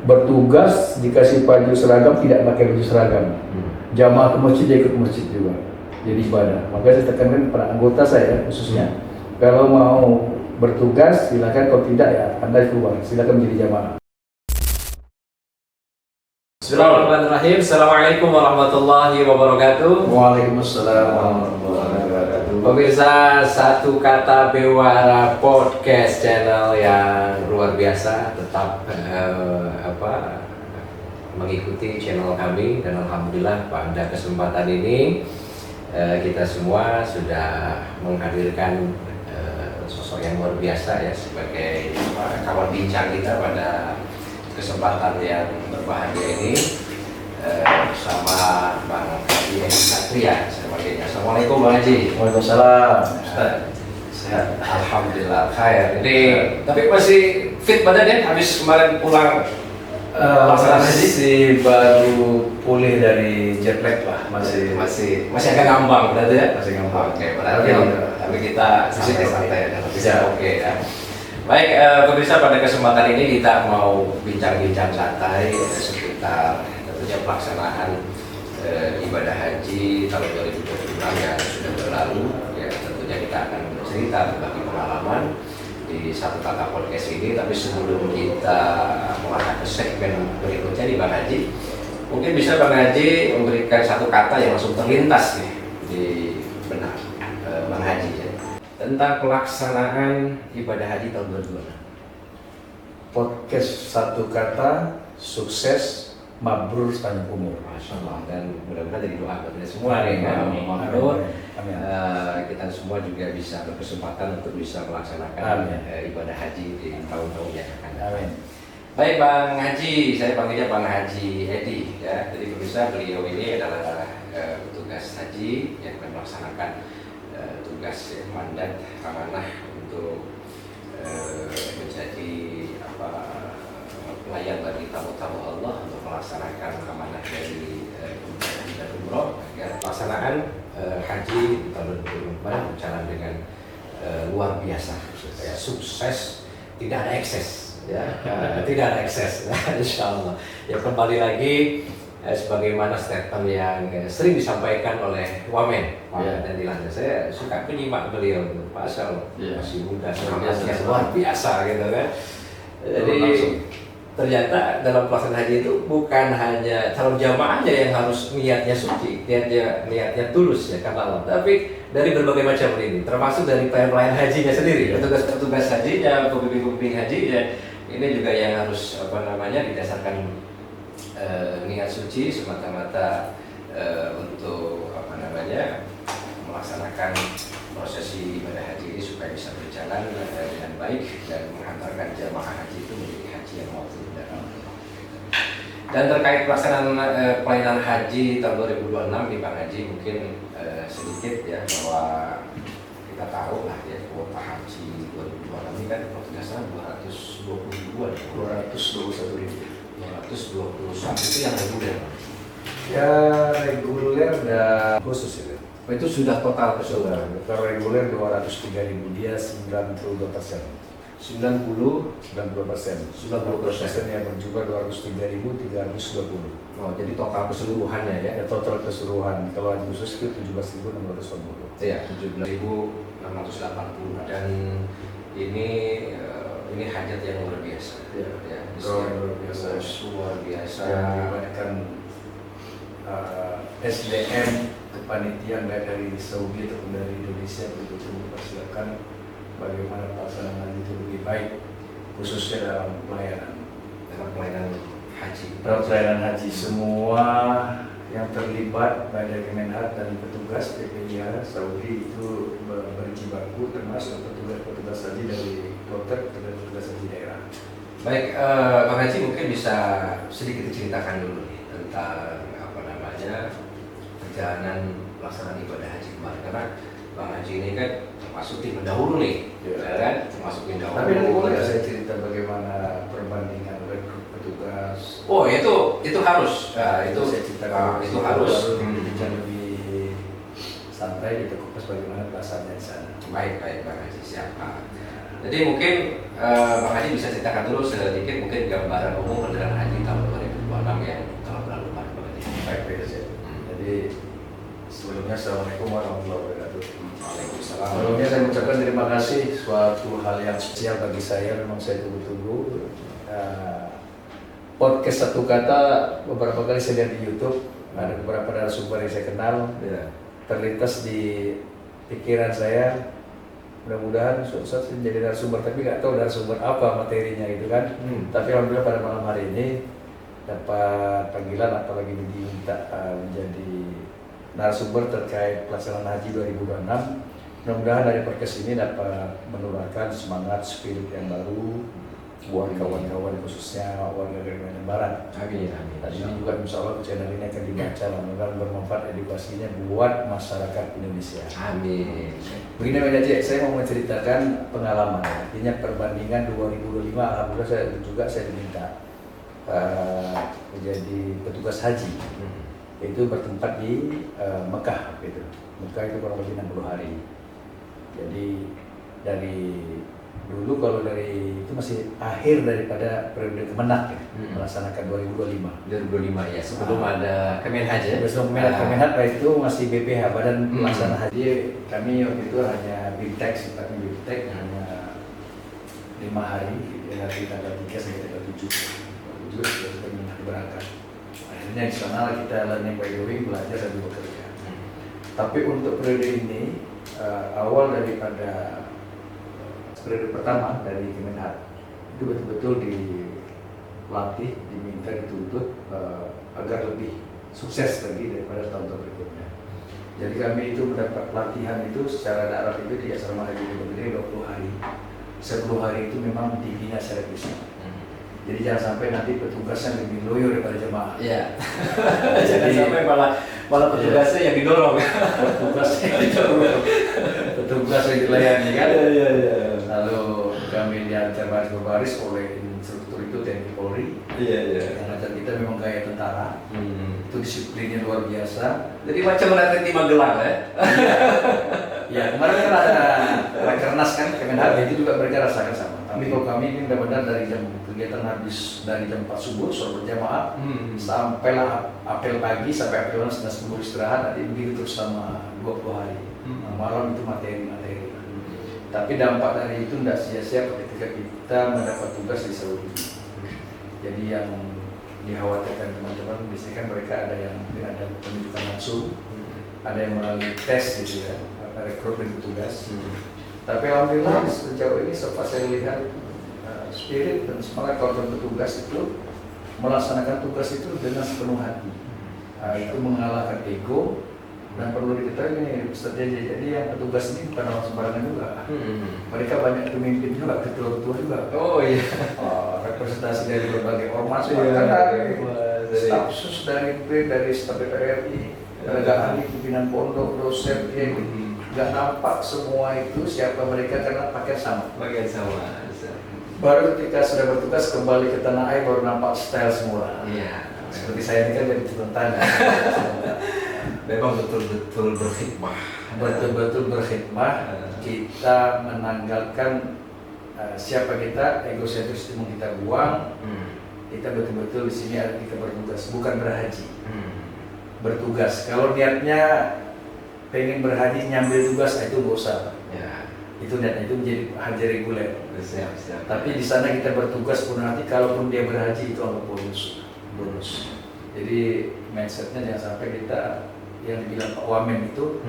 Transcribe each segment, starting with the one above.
bertugas dikasih baju seragam tidak pakai baju seragam. Jamaah ke masjid dia ikut masjid juga. Jadi ibadah. Maka saya tekankan pada anggota saya khususnya. Kalau mau bertugas silakan, kalau tidak ya Anda keluar. Silakan menjadi jamaah. Bismillahirrahmanirrahim. Assalamualaikum warahmatullahi wabarakatuh. Waalaikumsalam warahmatullahi wabarakatuh. Pemirsa Satu Kata Bewara Podcast, channel yang luar biasa, tetap mengikuti channel kami, dan alhamdulillah pada kesempatan ini kita semua sudah menghadirkan sosok yang luar biasa ya sebagai kawan bincang kita pada kesempatan yang berbahagia ini bersama Bang Haji Edi Satria sebagainya. Assalamualaikum Bang Haji. Waalaikumsalam. Sehat. Alhamdulillah khair. Ini tapi masih fit badannya habis kemarin pulang pelaksanaan haji? Masih baru pulih dari jet lag lah, masih agak ngambang berarti ya? Masih ngambang. Oke, berarti tapi kita santai ya. Oke ya. Baik, pemirsa, pada kesempatan ini kita mau bincang-bincang santai seputar tentunya pelaksanaan ibadah haji tahun 2026 yang sudah berlalu. Ya, tentunya kita akan bercerita berbagi pengalaman di Satu Kata Podcast ini. Tapi sebelum kita melangkah ke segmen berikutnya nih Bang Haji, mungkin bisa Bang Haji memberikan satu kata yang langsung terlintas nih di benak Bang Haji ya, tentang pelaksanaan ibadah haji tahun 2026. Podcast Satu Kata, sukses, mabrur sepanjang umur. Masya Allah, dan mudah-mudahan jadi doa buat kita semua nih kan. Mabrur, kita semua juga bisa berkesempatan untuk bisa melaksanakan ibadah haji di tahun-tahun yang akan datang. Amin. Baik Bang Haji, saya panggilnya Bang Haji Edi ya. Jadi pemirsa, beliau ini adalah petugas haji yang akan melaksanakan tugas mandat amanah untuk menjadi pelayan bagi tamu-tamu Allah untuk melaksanakan amanah dari haji dan umroh agar pelaksanaan haji tahun 2024 berjalan dengan luar biasa, sukses, tidak ada ekses ya, tidak ada ekses insya Allah. Ya, kembali lagi sebagaimana statement yang sering disampaikan oleh Wamen dan Dilanda. Saya suka menyimak beliau, Masya Allah, masih muda, semangatnya luar biasa gitu kan. Jadi ternyata dalam pelaksanaan haji itu bukan hanya calon jamaahnya yang harus niatnya suci, niatnya tulus ya karena Allah, tapi dari berbagai macam ini, termasuk dari pelayan hajinya sendiri, petugas hajinya, pembimbing hajinya, ini juga yang harus didasarkan niat suci semata-mata untuk melaksanakan prosesi ibadah haji ini supaya bisa berjalan dengan baik dan menghantarkan jamaah haji itu menjadi haji yang waktu dan Dan terkait pelaksanaan pelayanan haji tahun 2026 di Bang Haji, mungkin sedikit ya, bahwa kita tahu lah ya kuota haji 2026 ini kan petugasnya 221 itu yang reguler. Ya reguler dan khusus ya. Itu sudah total keseluruhan. Kalau reguler 203.000, dia 92%. 90% yang berjumlah 203.320. Oh, jadi total keseluruhannya ya? Ya, total keseluruhan. Kalau haji khusus itu 17.680. Iya, 17.680. Dan ini hajat yang luar biasa. Ya, luar biasa. Luar biasa. Yang melibatkan SDM kepanitiaan dari Saudi ataupun dari Indonesia betul-betul mempersiapkan bagaimana pelaksanaan haji itu lebih baik, khususnya dalam pelayanan haji. Dalam pelayanan haji, semua yang terlibat baik dari Kemenhad dan petugas PPIH Saudi itu berjibaku, termasuk petugas haji dari kloter dan petugas haji daerah. Baik, Bang Haji mungkin bisa sedikit diceritakan dulu nih tentang perjalanan pelaksanaan ibadah haji kemarin, karena Bang Haji ini kan termasuk tim pendahulu nih, kan? Termasuk tim pendahulu. Tapi nanti boleh saya cerita bagaimana perbandingan rekrut petugas? Oh, itu harus. Itu saya ceritakan. Itu harus. Bicara lebih santai, kita kupas bagaimana pelaksanaannya di sana. Baik Bang Haji, siapa? Jadi mungkin Bang Haji bisa ceritakan dulu sedikit mungkin gambaran umum perjalanan haji Sebelumnya Assalamualaikum warahmatullahi wabarakatuh. Waalaikumsalam. Sebelumnya saya mengucapkan terima kasih, suatu hal yang spesial bagi saya, memang saya tunggu-tunggu. Podcast Satu Kata beberapa kali saya lihat di YouTube, ada beberapa narasumber yang saya kenal, terlintas di pikiran saya, mudah-mudahan suatu saat saya menjadi narasumber, tapi nggak tahu narasumber apa materinya gitu kan. Tapi alhamdulillah pada malam hari ini dapat panggilan, apalagi diminta menjadi narasumber terkait pelaksanaan haji 2026. Mudah-mudahan dari podcast ini dapat menularkan semangat, spirit yang baru buat kawan-kawan, khususnya warga Kalimantan Barat. Amin, amin. Dan ini juga insya Allah channel ini akan dibaca, mudah-mudahan bermanfaat edukasinya buat masyarakat Indonesia. Amin. Begini Mbak Jaji, saya mau menceritakan pengalaman, artinya perbandingan 2025. Alhamdulillah saya diminta menjadi petugas haji, itu bertempat di Mekah gitu. Mekah itu kurang lebih 60 hari. Jadi dari dulu, kalau dari itu masih akhir daripada periode Kemenak ya, melaksanakan 2025. 2025 ya, sebelum ada Kemenhaj ya. Sebelum Kemenhaj itu masih BPH, Badan Pelaksana Haji. Kami waktu itu hanya BIMTEK, sifatnya BIMTEK, hanya 5 hari, dari tanggal 3 sampai tanggal 7 sudah kita berangkat. Akhirnya di sana kita learning by doing, belajar dan bekerja. Tapi untuk periode ini, awal daripada periode pertama dari Kemenhaj itu betul-betul dilatih, diminta, dituntut agar lebih sukses lagi daripada tahun-tahun berikutnya. Jadi kami itu mendapat latihan itu secara darat itu di asrama haji Negeri 20 hari. 10 hari itu memang dibina secara fisik. Jadi jangan sampai nanti petugasnya lebih loyo daripada jemaah. Iya. Jangan sampai malah petugasnya yang didorong. Petugasnya yang didorong. Petugas yang dilayani kan. Iya. Lalu kami diantar baris oleh instruktur itu TNI Polri. Iya. Yang ajar kita memang gaya tentara. Itu disiplinnya luar biasa. Jadi macam atlet di Magelang ya. Ya kemarin kan ada Rakernas kan, Kemenhaj itu juga mereka rasakan sama. Tapi kalau kami ini benar-benar dari jam kegiatan habis dari jam 4 subuh sholat berjamaah sampailah apel pagi sampai apel malam 10 istirahat, nanti begitu terus selama 20 hari. Malam itu materi. Tapi dampak dari itu tidak sia-sia ketika kita mendapat tugas di Saudi. Jadi yang dikhawatirkan teman-teman, biasanya kan mereka ada yang mungkin ada pendidikan langsung, ada yang melalui tes gitu ya, rekrutmen petugas. Tapi alhamdulillah sejauh ini sempat saya lihat spirit dan semangat kawan petugas itu melaksanakan tugas itu dengan sepenuh hati. Itu mengalahkan ego, dan perlu diketahui ini Ustaz Jaji, jadi yang petugas ini bukan orang sembarangan juga. Mereka banyak pemimpin juga, ketua-ketua juga. Oh iya. Representasi dari berbagai ormas, bahkan dari staf sus, dari BRI, dari staf PPRI, tenaga ahli, pimpinan pondok, dosen, nggak nampak semua itu siapa mereka karena pakaian sama. Bagian sama. Baru ketika sudah bertugas kembali ke tanah air baru nampak style semua. Iya. Seperti saya ini kan jadi tentara. Memang betul-betul berkhidmah. Betul-betul berkhidmah. Kita menanggalkan siapa kita, egosentris itu kita buang. Kita betul-betul di sini kita bertugas, bukan berhaji. Bertugas. Kalau niatnya pengen berhaji nyambil tugas, itu nggak usah. Ya. Itu niatnya itu menjadi haji reguler. Siap. Tapi di sana kita bertugas pun nanti, kalaupun dia berhaji itu anggap bonus. Jadi mindsetnya jangan sampai kita yang dibilang Pak Wamen itu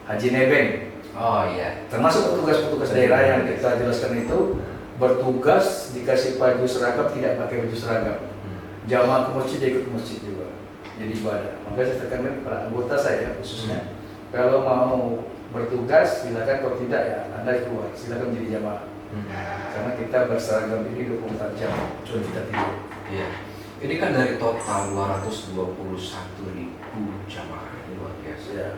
haji nebeng. Oh iya. Termasuk petugas-petugas daerah yang kita jelaskan itu bertugas dikasih baju seragam, tidak pakai baju seragam. Jamaah ke masjid, dia ikut ke masjid juga. Jadi ibadah. Makanya saya tekankan kepada anggota saya khususnya, kalau mau bertugas silakan, kalau tidak ya Anda keluar, silakan menjadi jamaah. Karena kita berseragam ini 24 jam, cuma kita tidur. Iya. Ini kan dari total 221.000 jamaah, ini luar biasa. Ya.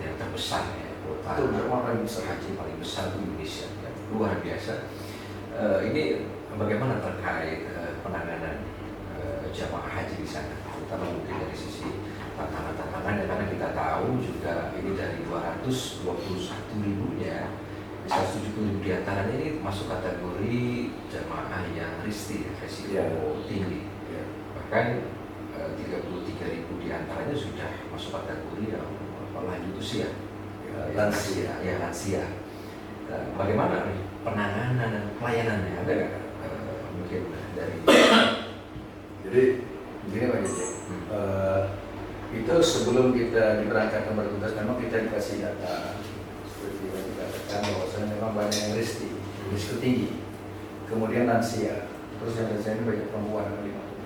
Yang terbesar ya, kota Itu jamaah paling besar. haji paling besar di Indonesia, ya, luar biasa. Ini bagaimana terkait penanganan jamaah haji di sana, terutama mungkin dari sisi tantangan-tantangan, karena kita tahu juga ini dari 221.000-nya, 170.000 diantaranya ini masuk kategori jamaah yang risiko tinggi. Bahkan 33.000 diantaranya sudah masuk kategori yang lanjut usia, lansia, bagaimana penanganan dan pelayanannya, ada nggak mungkin dari? Jadi begini Pak Jj, itu sebelum kita diberangkatkan bertugas memang kita dikasih data seperti yang dikatakan bahwasanya memang banyak yang risiko tinggi, kemudian lansia, terus yang lansia ini banyak perempuan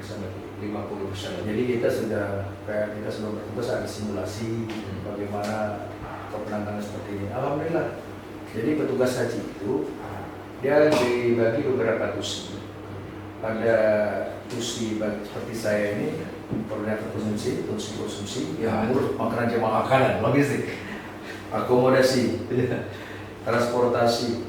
50% lebih. 50%. Jadi kita sudah bertugas ada simulasi bagaimana penanganan seperti ini. Alhamdulillah. Jadi petugas haji itu dia dibagi beberapa tusi. Ada tusi seperti saya ini koordinator konsumsi, yang ngurus makanan jemaah, makanan, logistik, akomodasi, transportasi,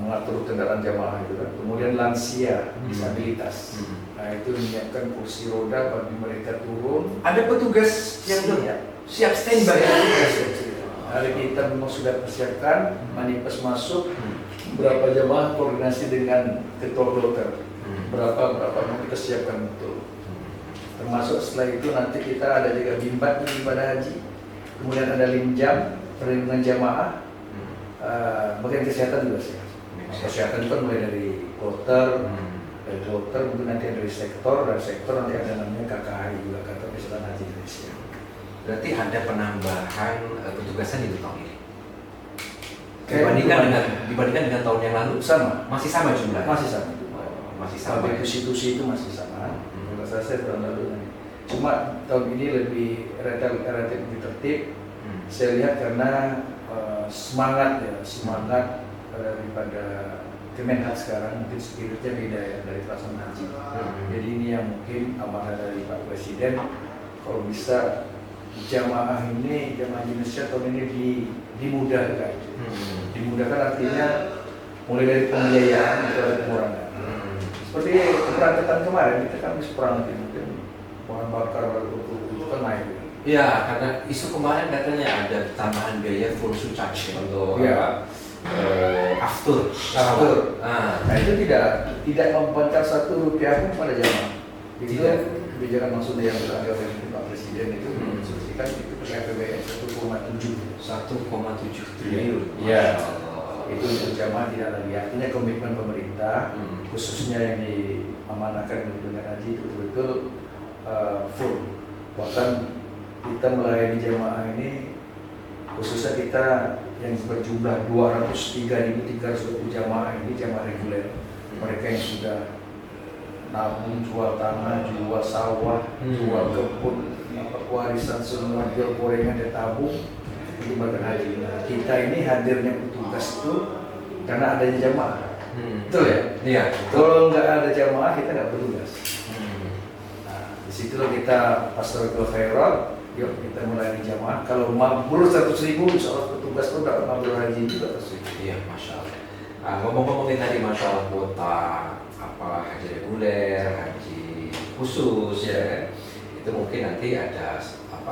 mengatur kendaraan jemaah itu kan. Kemudian lansia, disabilitas. Nah itu menyiapkan kursi roda bagi mereka turun. Ada petugas yang siap standby. Hari kita memang sudah persiapkan, manifest masuk, berapa jemaah koordinasi dengan ketua kloter, berapa mau kita siapkan betul. Termasuk setelah itu nanti kita ada juga bimbat di ibadah haji, kemudian ada limjam perlindungan jamaah, bagian kesehatan juga sih. Kesehatan itu kan mulai dari kloter, mungkin nanti dari sektor nanti ada namanya KKHI juga, Kantor Kesehatan Haji Indonesia. Berarti ada penambahan petugasan di tahun ini. Dibandingkan dengan tahun yang lalu masih sama jumlahnya. Masih sama. Sampai institusi itu masih sama. Kalau saya tahun lalu cuma tahun ini relatif lebih tertib. Saya lihat karena semangat daripada Kemenhad sekarang mungkin spiritnya beda ya dari pelaksanaan haji. Jadi ini yang mungkin amanah dari Pak Presiden, kalau bisa jamaah Indonesia tahun ini dimudahkan. Dimudahkan artinya mulai dari pembiayaan itu ada pengurangan. Seperti keberangkatan kemarin kita kan habis perang mungkin bahan bakar itu kan naik. Iya, karena isu kemarin katanya ada tambahan biaya full surcharge untuk aftur. Nah itu tidak mempencar Rp1 pun pada jamaah. Itu kebijakan maksudnya yang diambil oleh Pak Presiden itu menginstruksikan itu pakai APBN 1,7 triliun. Iya. Itu untuk jamaah tidak lagi. Artinya komitmen pemerintah khususnya yang diamanahkan dengan haji itu betul-betul full. Bahkan kita melayani jamaah ini khususnya kita yang berjumlah 203.320 jamaah ini jamaah reguler, mereka yang sudah nabung, jual tanah, jual sawah, jual kebun, warisan semua, jual gorengan dan tabung untuk berhaji. Nah, kita ini hadirnya petugas itu karena adanya jamaah. Betul ya? Iya. Kalau nggak ada jamaah kita nggak bertugas. Nah, disitulah kita Pastorul Khairat. Yuk kita mulai di jamaah. Kalau mampu 100.000, soal petugas pun dapat mampu haji juga pasti. Iya, masya Allah. Ngomong-ngomongin tadi masalah kuota, haji reguler, haji khusus, ya, itu mungkin nanti ada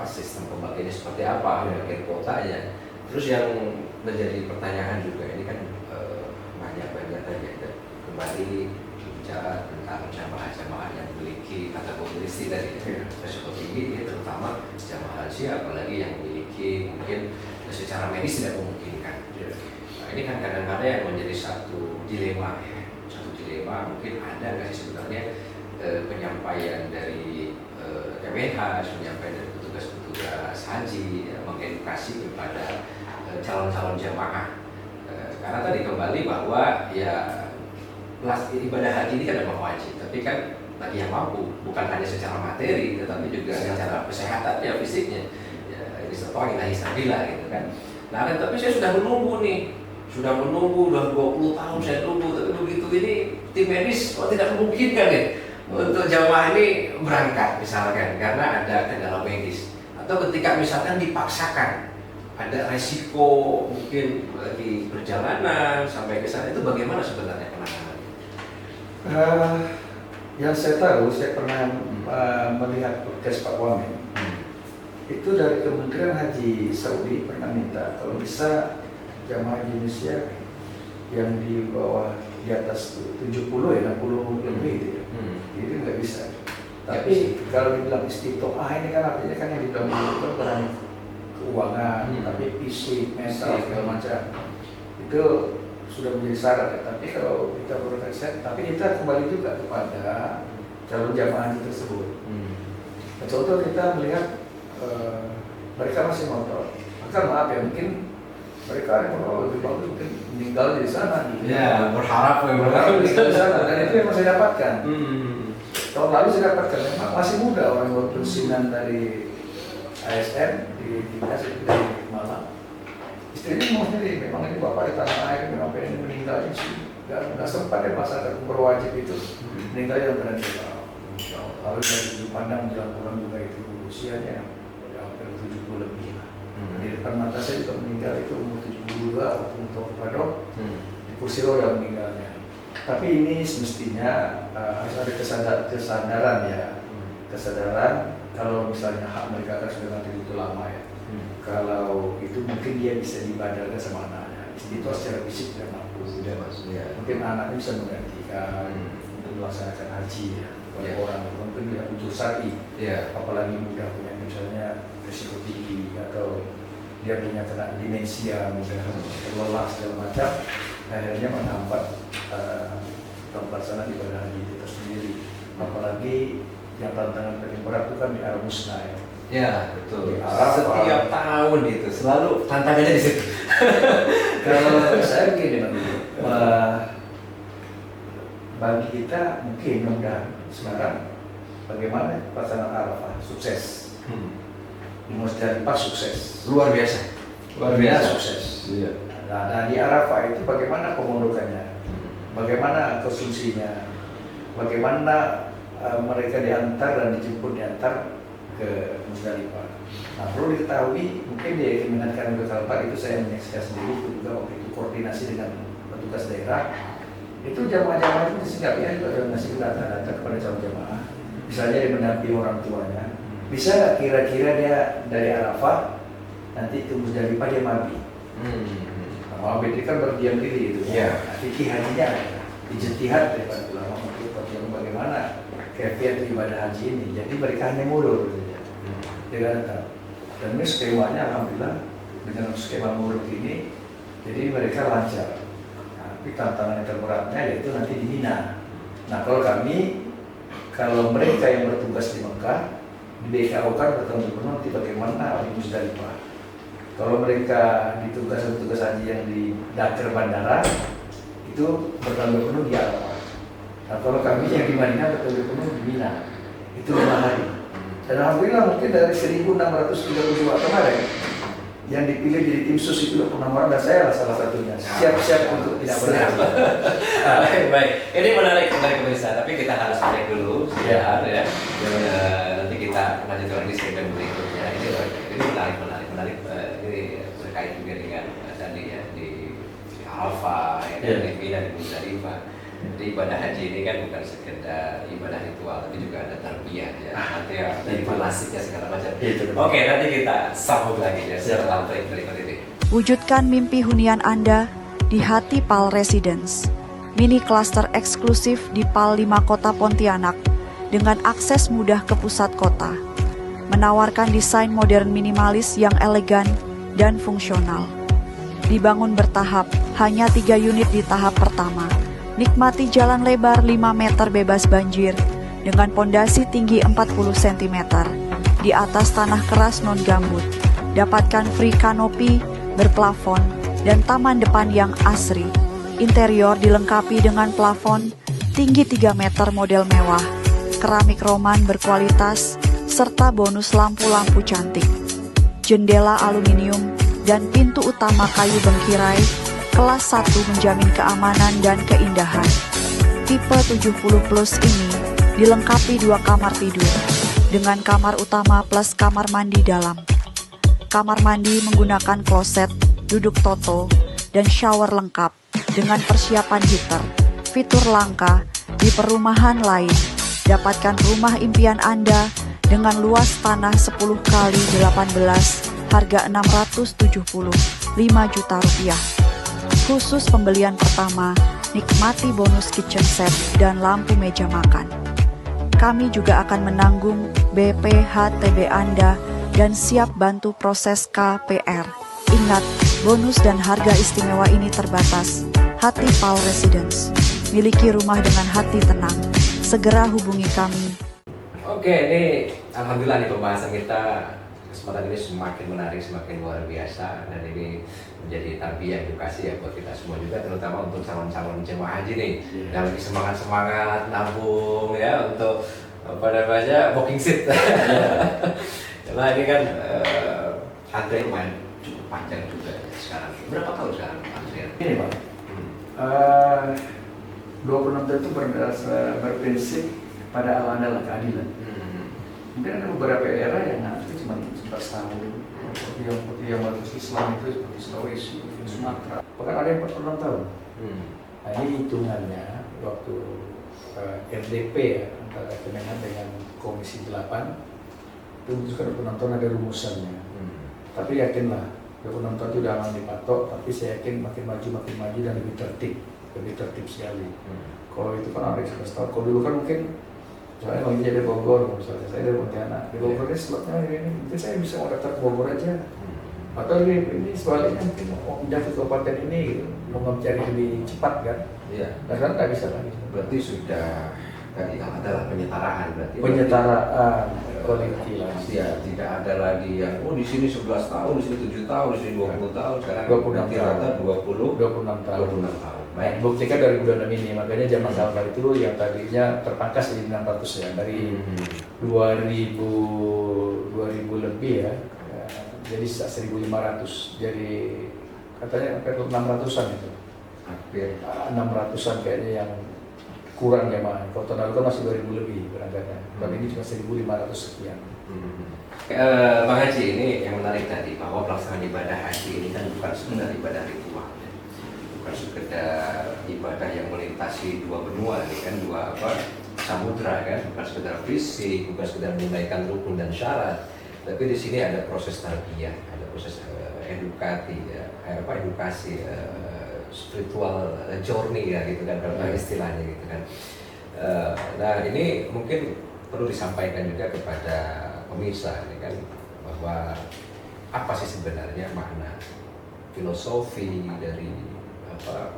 sistem pembagiannya seperti apa, bagian kuotanya. Terus yang menjadi pertanyaan juga ini kan banyak tadi kembali bicara tentang jamaah-jamaah yang memiliki kategori listi tadi resiko tinggi, terutama jamaah haji apalagi yang memiliki mungkin secara medis tidak memungkinkan. Nah, ini kan kadang-kadang yang menjadi satu dilema mungkin ada nggak sih sebenarnya penyampaian dari Kemenhas, penyampaian dari petugas haji mengedukasi kepada calon-calon jamaah, karena tadi kembali bahwa ya ibadah haji ini kan memang wajib, tapi kan bagi yang mampu, bukan hanya secara materi, tetapi juga secara kesehatan, ya fisiknya. Ya, ini sesuatu ilahi sabila gitu kan. Nah, tapi saya sudah menunggu, udah 20 tahun saya tunggu, tapi begitu ini tim medis tidak memungkinkan untuk jamaah ini berangkat misalkan karena ada kendala medis, atau ketika misalkan dipaksakan ada resiko mungkin di perjalanan sampai ke sana, itu bagaimana sebenarnya penanganan? Yang saya tahu, saya pernah melihat podcast Pak Wamen. Itu dari Kementerian Haji Saudi pernah minta kalau bisa jamaah Indonesia yang di bawah di atas 70 ya 60 lebih gitu ya. Itu nggak bisa. Tapi kalau dibilang istiqomah ini kan artinya kan yang dibilang itu orang keuangan, tapi fisik, mental segala macam itu sudah menjadi syarat ya. Tapi kalau kita berkaitan, tapi kita kembali juga kepada calon jamaah haji tersebut. Nah, contoh kita melihat mereka masih motor, maka maaf ya, mungkin mereka yang lebih bagus mungkin meninggal di sana. Ya, berharap meninggal di sana, dan itu yang saya dapatkan. Tahun lalu saya dapatkan, memang masih muda orang yang berpensiunan dari ASN di dinas itu dari Malang. Istrinya mau sendiri, memang ini bapak di tanah air, memang pengen meninggalnya sih. Nggak sempat ya masyarakat berwajib itu meninggal yang berani. Lalu dari sudut pandang bilang orang juga itu usianya hampir 70 lebih lah. Di depan mata saya juga meninggal itu umur 72 waktu untuk Padok di kursi roda meninggalnya. Tapi ini semestinya harus ada kesadaran ya, kesadaran kalau misalnya hak mereka kan sudah nanti itu lama ya. Kalau itu mungkin dia bisa dibadalkan sama anaknya, itu secara fisik tidak mampu. Mungkin anaknya bisa menggantikan untuk melaksanakan haji ya. Orang mungkin tidak butuh syar'i, apalagi muda punya misalnya risiko tinggi atau dia punya kena demensia, mudah lelah segala macam, akhirnya menghambat pelaksanaan ibadah haji itu tersendiri. Apalagi yang tantangan paling berat itu kan di Al-Musna ya. Ya betul. Setiap tahun itu selalu tantangannya di situ. Kalau saya begini bagi kita mungkin mudah sekarang bagaimana pelaksanaan Arafah sukses, di Musdalifah sukses, luar biasa, sukses. Nah di Arafah itu bagaimana pemundukannya, bagaimana konsumsinya, bagaimana mereka diantar dan dijemput diantar ke Musdalifah. Nah perlu diketahui mungkin di Kementerian Kalbar itu saya menyaksikan sendiri itu juga waktu itu koordinasi dengan petugas daerah. Itu jamaah-jamaah itu disingkapnya juga ada ngasih data-data kepada calon jamaah. Misalnya dia mendampingi orang tuanya, bisa nggak kira-kira dia dari Arafah nanti ke Musdalifah dia mabi. Mabi itu kan berdiam diri itu. Nah, fikih hajinya ijtihad daripada ulama untuk bagaimana kefiat ibadah haji ini. Jadi mereka hanya mulur saja. Dia datang. Dan ini skemanya alhamdulillah dengan skema mulur ini, jadi mereka lancar. Tapi tantangan yang terberatnya yaitu nanti di Mina. Nah kalau mereka yang bertugas di Mekah di BKO kan bertanggung jawab nanti bagaimana di Musdalifah. Kalau mereka ditugas haji yang di Dakar bandara itu bertanggung jawab penuh di Arafah. Nah kalau kami yang di Madinah bertanggung jawab penuh di Mina itu 5 hari. Dan alhamdulillah mungkin dari 1.632 kemarin yang dipilih jadi tim sus itu 26 orang dan saya lah salah satunya. Siap-siap untuk tidak berhasil. Baik. Ini menarik pemirsa, tapi kita harus break dulu sebentar ya. Nanti kita lanjutkan di segmen berikutnya. Ini menarik. Ini terkait juga dengan tadi ya di Arafah, di Mina, di Musdalifah. Jadi ibadah haji ini kan bukan sekedar ibadah ritual, tapi juga ada tarbiyah ya. Nanti ya dari manasiknya segala macam. Oke, nanti kita sambung lagi ya setelah break berikut ini. Wujudkan mimpi hunian Anda di hati PAL Residence. Mini cluster eksklusif di PAL 5 Kota Pontianak dengan akses mudah ke pusat kota. Menawarkan desain modern minimalis yang elegan dan fungsional. Dibangun bertahap, hanya 3 unit di tahap pertama. Nikmati jalan lebar 5 meter bebas banjir dengan pondasi tinggi 40 cm di atas tanah keras non-gambut. Dapatkan free kanopi, berplafon, dan taman depan yang asri. Interior dilengkapi dengan plafon tinggi 3 meter model mewah, keramik roman berkualitas, serta bonus lampu-lampu cantik. Jendela aluminium dan pintu utama kayu bengkirai kelas 1 menjamin keamanan dan keindahan. Tipe 70 Plus ini dilengkapi 2 kamar tidur dengan kamar utama plus kamar mandi dalam. Kamar mandi menggunakan kloset, duduk toto, dan shower lengkap dengan persiapan heater. Fitur langka di perumahan lain. Dapatkan rumah impian Anda dengan luas tanah 10 kali 18, harga 675 juta rupiah. Khusus pembelian pertama, nikmati bonus kitchen set dan lampu meja makan. Kami juga akan menanggung BPHTB Anda dan siap bantu proses KPR. Ingat, bonus dan harga istimewa ini terbatas. Hati Pal Residence. Miliki rumah dengan hati tenang. Segera hubungi kami. Oke, ini alhamdulillah nih pembahasan kita kesempatan ini semakin menarik, semakin luar biasa, dan ini menjadi tarbiyah edukasi ya buat kita semua juga, terutama untuk calon-calon jemaah haji nih yang lagi semangat nabung ya untuk apa namanya booking seat. Nah ini kan antrian lumayan cukup panjang juga sekarang. Berapa tahun sekarang antrian? Ini Pak, 26 tahun itu berprinsip pada awalnya keadilan. Mungkin ada beberapa era yang nanti cuma 4 tahun. Seperti yang bagus Islam itu seperti Sulawesi, Sumatera. Bahkan ada yang 46 tahun. Nah ini hitungannya waktu RDP ya, antara Kemenhan dengan Komisi 8 itu memutuskan 26 tahun ada rumusannya. Tapi yakinlah 26 tahun itu udah aman dipatok, tapi saya yakin makin maju dan lebih tertib sekali. Kalau itu kan ada 11 tahun. Kalau dulu kan mungkin soalnya mau jadi Bogor, misalnya saya dari Pontianak, di Bogor ini slotnya ini, mungkin saya bisa mau daftar ke Bogor aja. Atau ini sebaliknya mungkin mau pindah ke kabupaten ini, gitu, mau mencari lebih cepat kan? Iya. Dan kan nggak bisa lagi. Berarti sudah tadi adalah penyetaraan berarti. Penyetaraan kolektif. Ya, tidak ada lagi yang di sini 11 tahun, di sini 7 tahun, di sini 20 tahun, sekarang 26 rata 26 tahun. 26 tahun. Baik. Buktikan dari 26 ini, makanya zaman kali itu yang tadinya terpangkas jadi 600 ya, dari 2000 lebih ya, jadi 1.500, jadi katanya hampir 600-an itu, Hampir 600-an kayaknya yang kurang jamaah. Kalau tahun lalu kan masih 2000 lebih berangkatnya, tapi ini cuma 1.500 sekian. Bang Haji, ini yang menarik tadi bahwa pelaksanaan ibadah haji ini kan bukan sekedar ibadah ritual, bukan sekedar ibadah yang melintasi dua benua, ini kan dua samudra kan, bukan sekedar fisik, bukan sekedar menunaikan rukun dan syarat, tapi di sini ada proses tarbiyah, ada proses edukasi, spiritual journey ya gitu kan kalau istilahnya gitu kan. Nah ini mungkin perlu disampaikan juga kepada pemirsa ini kan, bahwa apa sih sebenarnya makna filosofi dari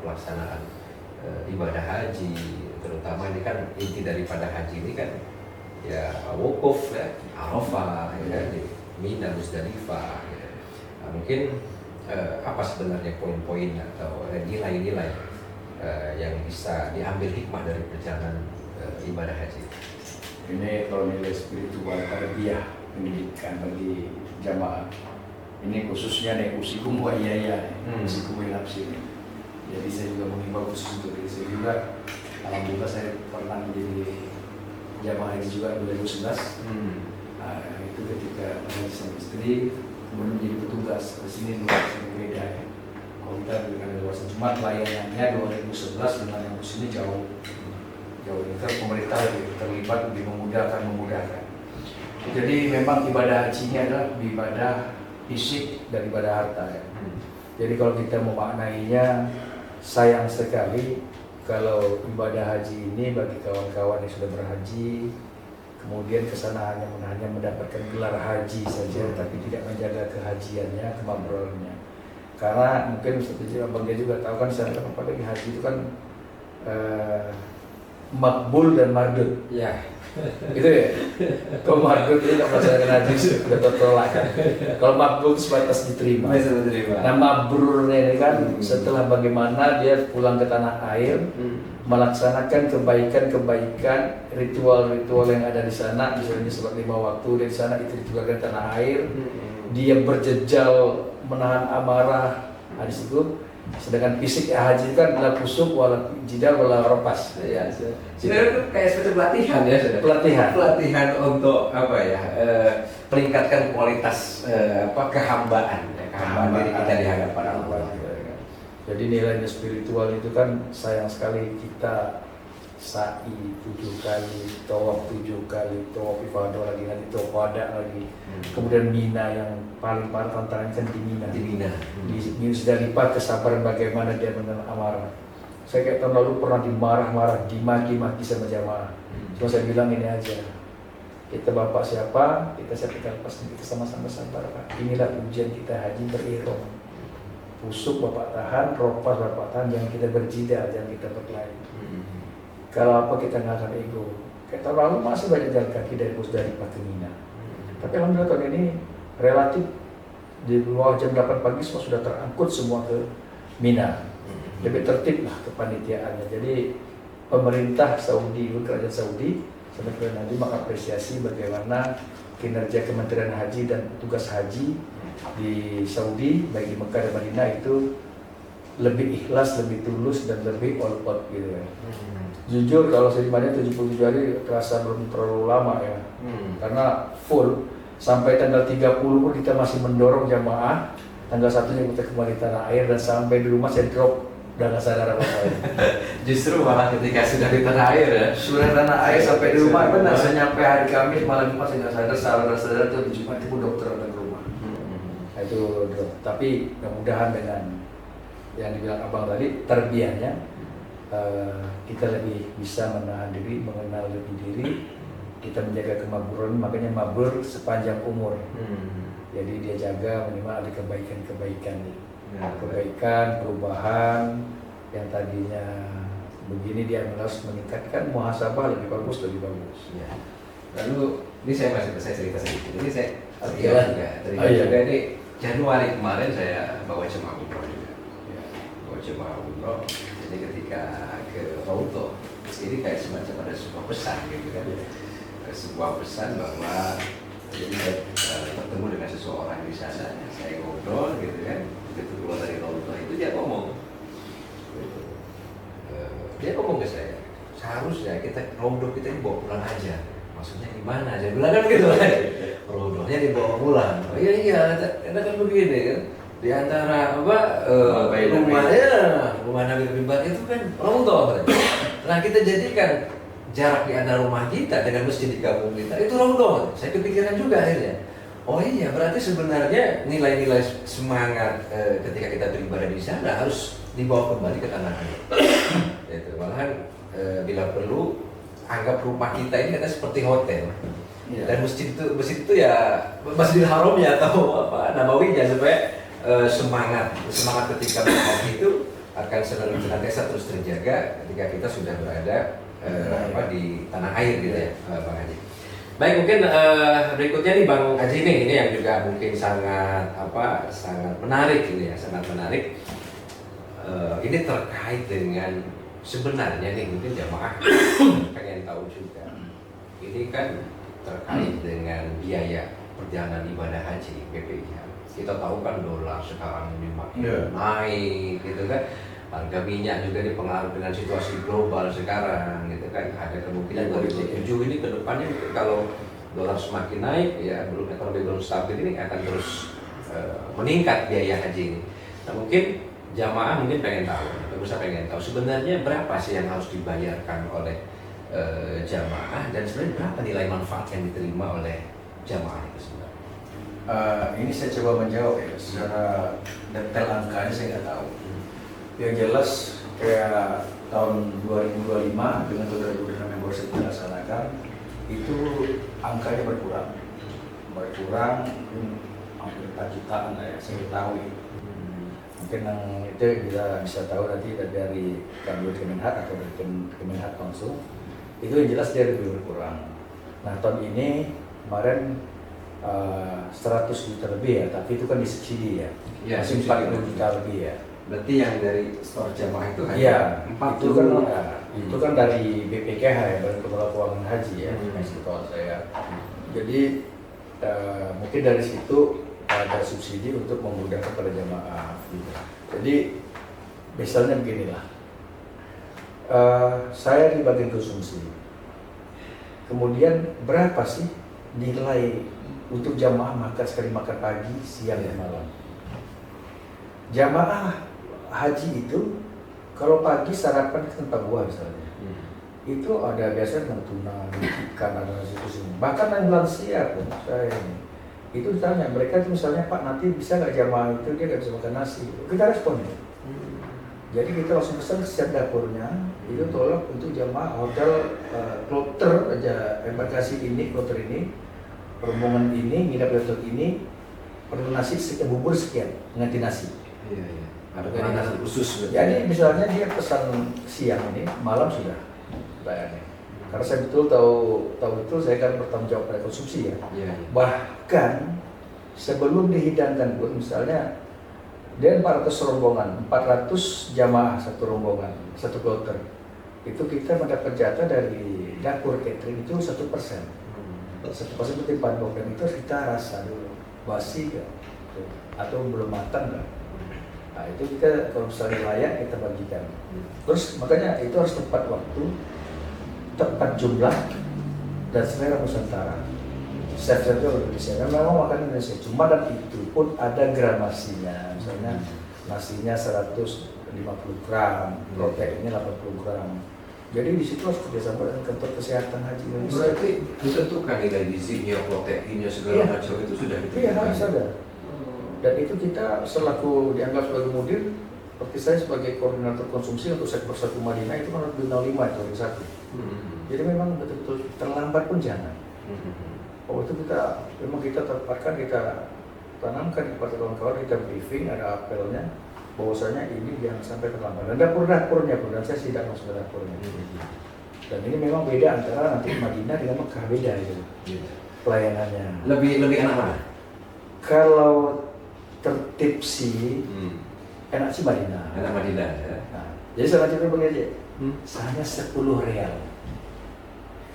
pelaksanaan ibadah haji, terutama ini kan inti daripada haji ini kan ya wukuf ya, Arafah ya, di Mina, Musdalifah ya. Nah, mungkin apa sebenarnya poin-poin atau nilai-nilai yang bisa diambil hikmah dari perjalanan ibadah haji? Ini kalau nilai spiritual tarbiyah pendidikan bagi jamaah. Ini khususnya nih usikum wa iyaya, usikum wa nafsi. Jadi saya juga mengimbau khusus untuk diri saya juga. Alhamdulillah saya pernah menjadi jamaah haji juga 2011. Nah, itu ketika saya sama istri kemudian menjadi petugas di sini luas berbeda ya. Kalau kita dengan luasan cuma pelayanannya 2011 dengan yang di sini jauh itu pemerintah lebih terlibat, lebih memudahkan. Jadi memang ibadah haji ini adalah ibadah fisik dan ibadah harta ya. Jadi kalau kita memaknainya, sayang sekali kalau ibadah haji ini bagi kawan-kawan yang sudah berhaji kemudian kesana hanya mendapatkan gelar haji saja, tapi tidak menjaga kehajiannya, kemabrurannya. Karena mungkin seperti Abang dia juga tahu kan, saya apalagi haji itu kan makbul dan mardud. Ya. Gitu ya. Kalau mardud itu nggak melaksanakan haji sudah tertolak kan. Kalau makbul itu sebatas diterima. Nah mabrurnya ini kan setelah bagaimana dia pulang ke tanah air, melaksanakan kebaikan-kebaikan, ritual-ritual yang ada di sana, misalnya sholat 5 waktu di sana itu ditularkan tanah air. Dia berjejal menahan amarah, hadis itu. Sedangkan fisik haji kan adalah kusuk, wala jidal, wala ropas. Ya, sebenarnya itu kayak seperti pelatihan ya, pelatihan untuk meningkatkan kualitas kehambaan diri kita di hadapan Allah. Jadi nilainya spiritual itu kan sayang sekali kita sa'i 7 kali, tawaf 7 kali, tawaf ifadah lagi, tawaf wada lagi. Kemudian Mina yang paling parah tantangan kan di Mina. Di Musdalifah kesabaran bagaimana dia menahan amarah. Saya kayak tahun lalu pernah dimarah-marah, dimaki-maki sama jamaah. Cuma saya bilang ini aja, kita bapak siapa, kita siapkan lepas, kita sama-sama sabar Pak. Inilah ujian kita haji berirong. Pusuk bapak tahan, ropas bapak tahan, jangan kita berjida, jangan kita berkelahi. Kalau apa kita nggak akan ego. Kayak tahun lalu masih banyak jalan kaki dari Musdalifah ke Mina. Tapi alhamdulillah tahun ini relatif di bawah jam 8 pagi semua sudah terangkut semua ke Mina. Lebih tertib lah kepanitiaannya. Jadi pemerintah Saudi, kerajaan Saudi sampai ke nanti mengapresiasi bagaimana kinerja Kementerian Haji dan petugas haji di Saudi baik di Mekah dan Madinah itu lebih ikhlas, lebih tulus dan lebih all out gitu ya. Jujur kalau saya di Madinah 77 hari terasa belum terlalu lama ya. Karena full sampai tanggal 30 pun kita masih mendorong jamaah. Tanggal 1-nya kita kembali tanah air dan sampai di rumah saya drop udah nggak sadar apa-apa. Justru malah ketika sudah di tanah air ya. Sudah tanah air sampai di rumah benar. Saya nyampe hari Kamis malam Jumat saya nggak sadar itu di Jumat itu dokter datang ke rumah. Nah, itu drop. Tapi mudah-mudahan dengan yang dibilang abang tadi terbiahnya kita lebih bisa menahan diri, mengenal lebih diri, kita menjaga kemaburan, makanya mabur sepanjang umur. Jadi dia jaga minimal ada kebaikan-kebaikan, kebaikan, perubahan yang tadinya begini dia harus meningkatkan muhasabah lebih bagus. Ya. Lalu ini saya cerita sedikit. Ini saya Iya. juga ini Januari kemarin saya bawa jemaah umroh juga. Bawa jemaah umroh. Jadi ketika ke Raudhah, ini kayak semacam ada sebuah pesan gitu kan. Sebuah pesan bahwa jadi saya bertemu dengan seseorang di sana, saya ngobrol gitu kan, begitu keluar dari Raudhah itu dia ngomong, gitu. Dia ngomong ke saya, seharusnya Raudhah kita dibawa pulang aja. Maksudnya gimana? Saya bilang kan gitu kan, Raudhahnya dibawa pulang. Oh iya, karena kan begini kan, di antara rumah Nabi Bimbar itu kan Raudhah. Nah kita jadikan jarak di antara rumah kita dengan masjid di kampung kita itu Raudhah. Saya kepikiran juga akhirnya. Oh iya, berarti sebenarnya nilai-nilai semangat ketika kita beribadah di sana harus dibawa kembali ke tanah air. Itu malahan bila perlu anggap rumah kita ini kita seperti hotel. Ya. Dan masjid itu ya Masjidil Haram ya atau apa Nabawinya supaya semangat ketika berhaji itu akan senantiasa terus terjaga ketika kita sudah berada di tanah air gitu ya, Bang Haji. Baik, mungkin berikutnya nih Bang Haji ini yang juga mungkin sangat menarik ini ya, sangat menarik. Ini terkait dengan sebenarnya nih mungkin jamaah pengen tahu juga. Ini kan terkait dengan biaya perjalanan ibadah haji BPIH. Kita tahu kan dolar sekarang ini makin naik gitu kan. Harga minyak juga dipengaruhi dengan situasi global sekarang gitu kan. Ada kemungkinan 2007 ini ke depannya kalau dolar semakin naik ya ekonomi belum stabil ini akan terus meningkat biaya haji ini. Nah mungkin jamaah mungkin pengen tahu sebenarnya berapa sih yang harus dibayarkan oleh jamaah dan sebenarnya berapa nilai manfaat yang diterima oleh jamaah itu sebenarnya? Ini saya coba menjawab ya, secara detail angkanya saya nggak tahu. Yang jelas kayak tahun 2025 dengan tujuan yang baru saya laksanakan itu angkanya berkurang hampir 4 jutaan lah ya, saya tahu itu. Mungkin yang itu bisa tahu nanti dari Kemenhat atau dari Kemenhat langsung. Itu yang jelas dia lebih berkurang. Nah tahun ini kemarin 100 juta lebih ya, tapi itu kan disubsidi ya, masih 40 juta lebih ya. Berarti yang dari store jamaah itu hanya 40 itu kan dari BPKH ya, Badan Kepala Keuangan Haji ya, setahu saya. Jadi mungkin dari situ ada subsidi untuk memudahkan pada jamaah. Jadi misalnya beginilah, saya di bagian konsumsi, kemudian berapa sih nilai untuk jamaah makan sekali makan pagi, siang, dan malam? Jamaah haji itu kalau pagi sarapan tanpa buah misalnya, itu ada biasanya tuna, ikan, ada nasi kuning. Bahkan yang lansia pun saya ini, itu ditanya mereka itu misalnya Pak nanti bisa nggak jamaah itu dia nggak bisa makan nasi, kita respon ya. Jadi kita langsung pesan ke setiap dapurnya, Itu tolong untuk jamaah hotel kloter aja embarkasi ini, kloter ini, rombongan ini, nginap di hotel ini, perlu nasi sekian, bubur sekian, ganti nasi. Iya, iya. Ada penanganan khusus. Jadi misalnya dia pesan siang ini, malam sudah bayarnya. Karena saya betul tahu betul saya kan bertanggung jawab pada konsumsi ya. Iya, iya. Bahkan sebelum dihidangkan pun misalnya dia 400 rombongan, 400 jamaah satu rombongan, satu kloter. Itu kita mendapat jatah dari dapur catering itu 1%. 1% seperti pandok dan itu kita rasa dulu basi gak? Atau belum matang gak? Nah itu kita kalau misalnya layak kita bagikan. Terus makanya itu harus tepat waktu, tepat jumlah dan selera Nusantara. Chef-chef itu Indonesia. Memang makan Indonesia. Cuma dan itu pun ada gramasinya. Misalnya nasinya 150 gram, proteinnya 80 gram. Jadi di situ harus kerjasama dengan kantor kesehatan haji Indonesia. Berarti ditentukan nilai gizinya, proteinnya segala macam itu sudah ditentukan. Iya harus ada. Dan itu kita selaku dianggap sebagai mudir, seperti saya sebagai koordinator konsumsi untuk sektor 1 Madinah itu kan harus 05 itu hari satu. Jadi memang betul-betul terlambat pun jangan. Oh itu memang kita tempatkan, kita tanamkan kepada kawan-kawan, kita briefing, ada apelnya bahwasanya ini jangan sampai terlambat. Dan dapur-dapurnya pun, dan saya tidak masuk ke dapurnya. Dan ini memang beda antara nanti Madinah dengan Mekah, beda itu pelayanannya. Lebih enak mana? Kalau tertib sih, enak sih Madinah. Enak Madinah ya. Nah, jadi saya cerita begini aja, hanya 10 real.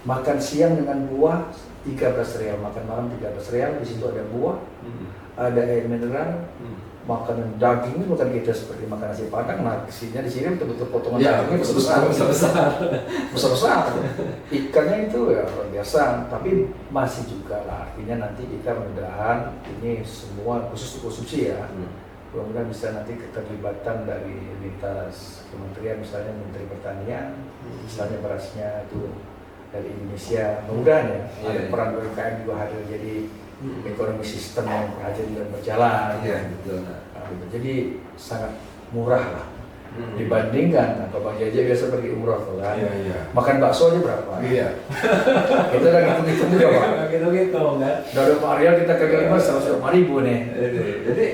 Makan siang dengan buah 13 real, makan malam 13 real. Di situ ada buah, ada air mineral, makanan daging bukan kita seperti makan nasi padang. Nasinya di sini betul-betul potongan dagingnya besar-besar. Ikannya itu ya luar biasa, tapi masih juga lah. Artinya nanti kita mudah-mudahan ini semua khusus konsumsi ya. Mudah-mudahan bisa nanti keterlibatan dari lintas kementerian, misalnya Menteri Pertanian, misalnya berasnya itu dari Indonesia, mudah-mudahan ya. Ada peran UMKM juga hadir, jadi ekonomi sistem perhajian dan berjalan. Iya, betul. Nah, gitu. Jadi sangat murah lah dibandingkan apa Bang Jaja biasa pergi umroh tuh kan. Iya. Makan bakso aja berapa? Iya. Kita udah hitung-hitung juga Pak. Gitu kan. Udah Pak Ariel kita kali 5 105.000 nih. Jadi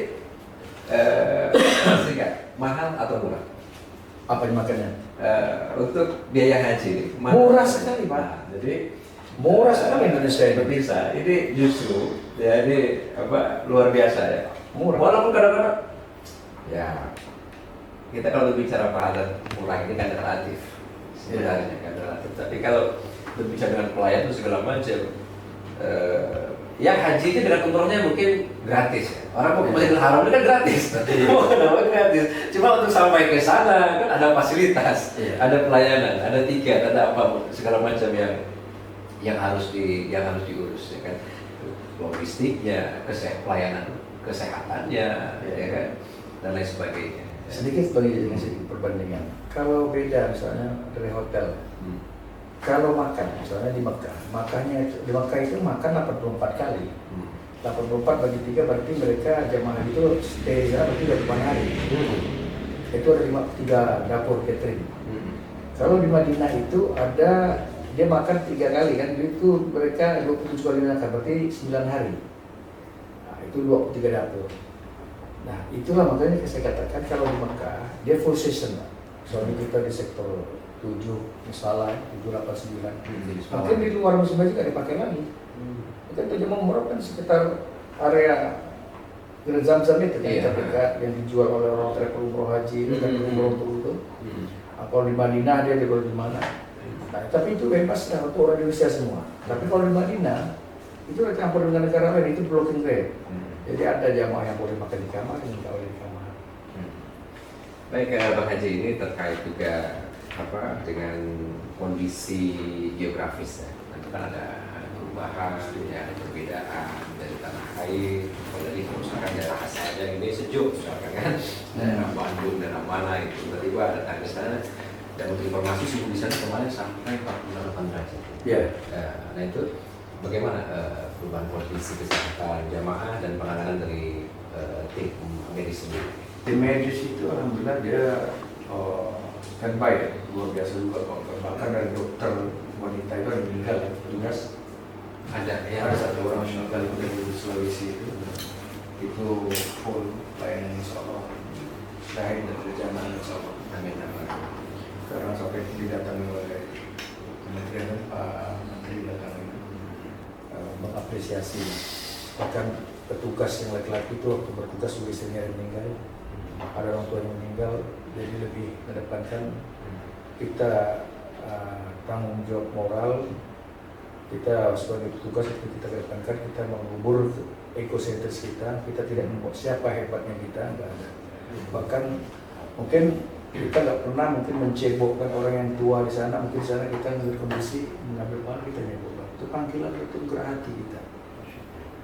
masih nggak mahal atau murah? Apa yang makannya? Untuk biaya haji nih, murah sekali Pak. Nah, jadi murah sekali Indonesia ini. Bisa. Ini justru jadi luar biasa ya. Murah. Walaupun kadang-kadang ya kita kalau berbicara pahala murah ini kan relatif sebenarnya kan relatif. Tapi kalau berbicara dengan pelayan itu segala macam, ya haji itu dengan umrohnya mungkin gratis ya. Orang mau ke Masjidil Haram itu kan gratis. Mau kenapa gratis? Cuma untuk sampai ke sana kan ada fasilitas, ada pelayanan, ada tiket, ada apa segala macam yang harus diurus ya kan, logistiknya, pelayanan kesehatannya, ya kan, dan lain sebagainya. Sedikit bagi perbandingan. Kalau beda misalnya dari hotel, kalau makan misalnya di Mekah, di Mekah itu makan 84 kali. 84 bagi 3 berarti mereka jamaah itu stay di sana berarti 28 hari. Itu ada 3 dapur catering. Kalau di Madinah itu ada dia makan 3 kali kan, itu mereka 27 kali makan, berarti 9 hari. Nah, itu 23 dapur. Nah, itulah makanya saya katakan kalau di Mekah, dia full season. Soalnya kita di sektor 7, misalnya 7, 8, 9. Mungkin di luar musim haji nggak dipakai lagi. Kita itu cuma umroh kan sekitar area Grand Zamzam itu kan, yang dijual oleh orang travel umroh haji itu kan umroh itu. Kalau di Madinah dia jual di mana? Nah, tapi itu bebas lah untuk orang Indonesia semua. Tapi kalau di Madinah itu campur dengan negara lain, itu blocking grade. Jadi ada jamaah yang boleh makan di kamar, yang tidak boleh di kamar. Baik, Bang Haji, ini terkait juga dengan kondisi geografis ya. Nanti kan ada perubahan, ya, ada perbedaan dari tanah air, dari misalkan daerah asalnya ini sejuk, misalkan kan daerah Bandung, daerah mana itu tiba-tiba datang ke sana. Dan untuk informasi suhu di sana kemarin sampai 48 derajat. Iya. Nah itu bagaimana perubahan kondisi kesehatan jamaah dan penanganan dari tim medis sendiri? Tim medis itu alhamdulillah dia standby ya, luar biasa juga kalau bahkan dari dokter wanita itu ada meninggal ya, petugas Ada ya. ada satu orang meninggal di Sulawesi itu full pelayanan insya Allah, syahid dan berjamaah insya Allah. Amin amin. Karena sampai didatangi oleh Kementerian Pak Menteri datang mengapresiasi, bahkan petugas yang laki-laki itu waktu bertugas juga istrinya yang meninggal, ada orang tua yang meninggal, jadi lebih mengedepankan kita tanggung jawab moral kita sebagai petugas, itu kita kedepankan, kita mengubur ekosentris kita tidak membuat siapa hebatnya kita, nggak ada. Bahkan mungkin kita nggak pernah mungkin mencebokkan orang yang tua di sana, mungkin di sana kita mengambil kondisi mengambil pahala, kita nyebok, itu panggilan, itu gerak hati kita.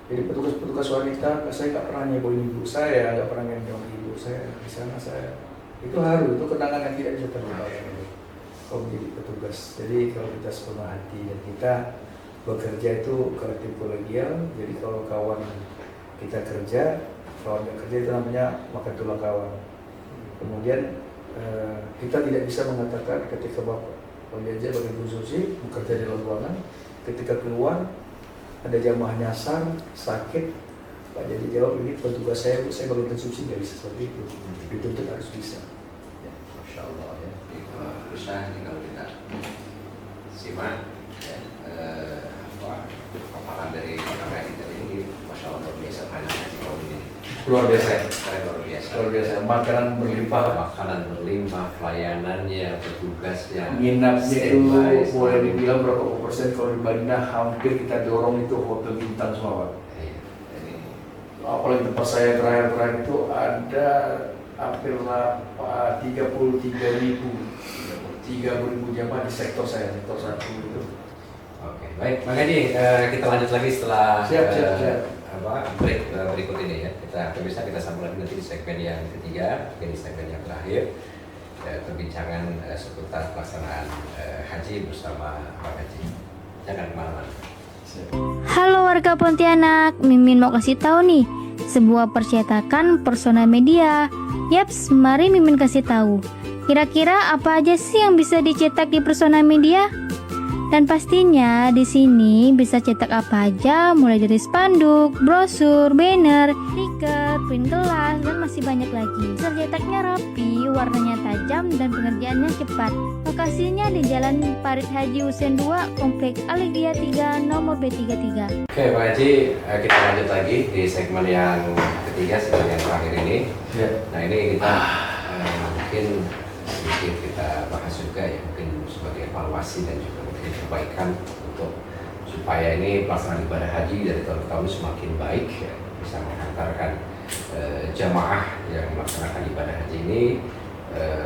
Jadi petugas wanita, saya nggak pernah nyebok ibu saya, nggak pernah nyebok ibu saya di sana. Saya itu haru, itu kenangan yang tidak bisa terlupakan itu kalau menjadi petugas. Jadi kalau kita sepenuh hati dan kita bekerja itu kolektif kolegial, jadi kalau kawan kita kerja, kawan yang kerja itu namanya makan tulang kawan. Kemudian kita tidak bisa mengatakan ketika Bapak Penjaja bagi Bu Susi bekerja di luar ruangan, ketika keluar ada jamaah nyasar, sakit, Pak Jadi jawab ini petugas saya bagi konsumsi, nggak bisa seperti itu. Dituntut harus bisa. Ya, Masya Allah ya. Bisa nih kalau kita simak ya, paparan dari kakak kita ini, Masya Allah luar biasa banyak kalau ini. Luar biasa. Luar biasa. Luar biasa. Makanan berlimpah. Makanan berlimpah, pelayanannya, petugasnya. Nginapnya itu standby, boleh dibilang berapa persen kalau di Madinah hampir kita dorong itu hotel bintang semua Pak. Iya, jadi Apalagi tempat saya terakhir itu ada hampir 33.000 jamaah di sektor saya, sektor 1 itu. oke, baik, Bang Haji, kita lanjut lagi setelah Siap. break berikut ini ya. Kita sambung lagi nanti di segmen yang ketiga, di segmen yang terakhir, perbincangan seputar pelaksanaan haji bersama Bang Haji. Jangan kemana-mana. Halo warga Pontianak, Mimin mau kasih tahu nih sebuah percetakan Persona Media. Yaps, mari Mimin kasih tahu. Kira-kira apa aja sih yang bisa dicetak di Persona Media? Dan pastinya di sini bisa cetak apa aja, mulai dari spanduk, brosur, banner, stiker, print gelas, dan masih banyak lagi. Cetaknya rapi, warnanya tajam, dan pengerjaannya cepat. Lokasinya di Jalan Parit Haji Husein 2, Kompleks Aligia 3, nomor B33. Oke, Bang Haji, kita lanjut lagi di segmen yang ketiga, segmen yang terakhir ini. Ya. Nah, ini kita mungkin sedikit kita bahas juga ya, mungkin sebagai evaluasi dan juga mungkin perbaikan untuk supaya ini pelaksanaan ibadah haji dari tahun ke tahun semakin baik ya, bisa menghantarkan jamaah yang melaksanakan ibadah haji ini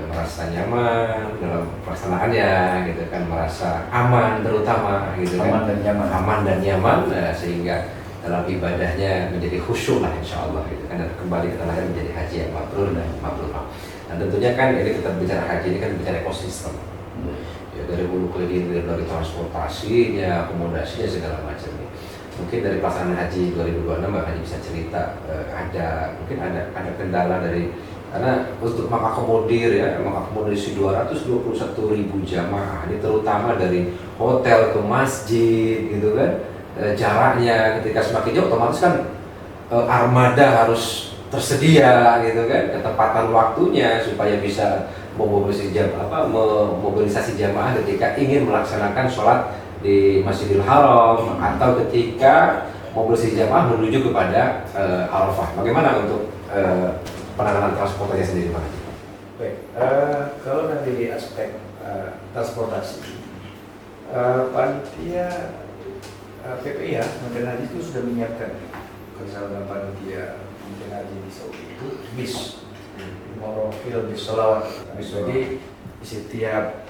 merasa nyaman dalam pelaksanaannya gitu kan, merasa aman terutama gitu kan, aman dan nyaman sehingga dalam ibadahnya menjadi khusyuk lah insya Allah gitu kan, dan kembali ke lahir menjadi haji yang mabrur dan mabrurah. Dan tentunya kan ini kita bicara haji ini kan bicara ekosistem ya, dari hulu ke hilir, dari transportasinya, akomodasinya, segala macam. Mungkin dari pelaksanaan haji 2026 Mbak Haji bisa cerita mungkin ada kendala dari, karena untuk mengakomodir ya, mengakomodasi 221.000 jamaah ini terutama dari hotel ke masjid gitu kan, jaraknya ketika semakin jauh otomatis kan armada harus tersedia gitu kan, ketepatan waktunya supaya bisa mobilisasi jamaah ketika ingin melaksanakan sholat di Masjidil Haram atau ketika mobilisasi jamaah menuju kepada Arafah. Bagaimana untuk penanganan transportasi sendiri, Pak? Baik, kalau nanti di aspek transportasi, panitia PPIH Kementerian Haji itu sudah menyiapkan kesalahan panitia Kementerian Haji di Saudi itu bis, monofil bis sholawat. Jadi di setiap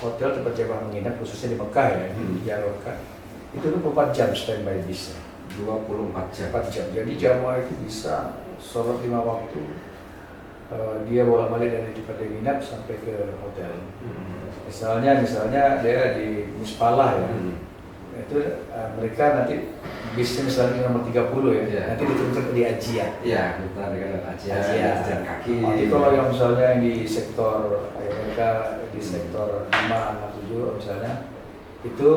hotel tempat jamaah menginap, khususnya di Mekah ya, dialogkan itu 24 jam standby bisa. 24 jam. 4 jam. Jadi jamaah itu bisa sholat 5 waktu, dia bolak-balik dari tempat dia nginap sampai ke hotel. Misalnya daerah di Mispalah ya, itu mereka nanti bisnis misalnya nomor 30 ya, Iya. nanti diturunkan di Ajia. Iya, kita dengan Asia, Asia. jalan kaki. Nanti kalau yang misalnya yang di sektor mereka di sektor 5, 6, 7 misalnya itu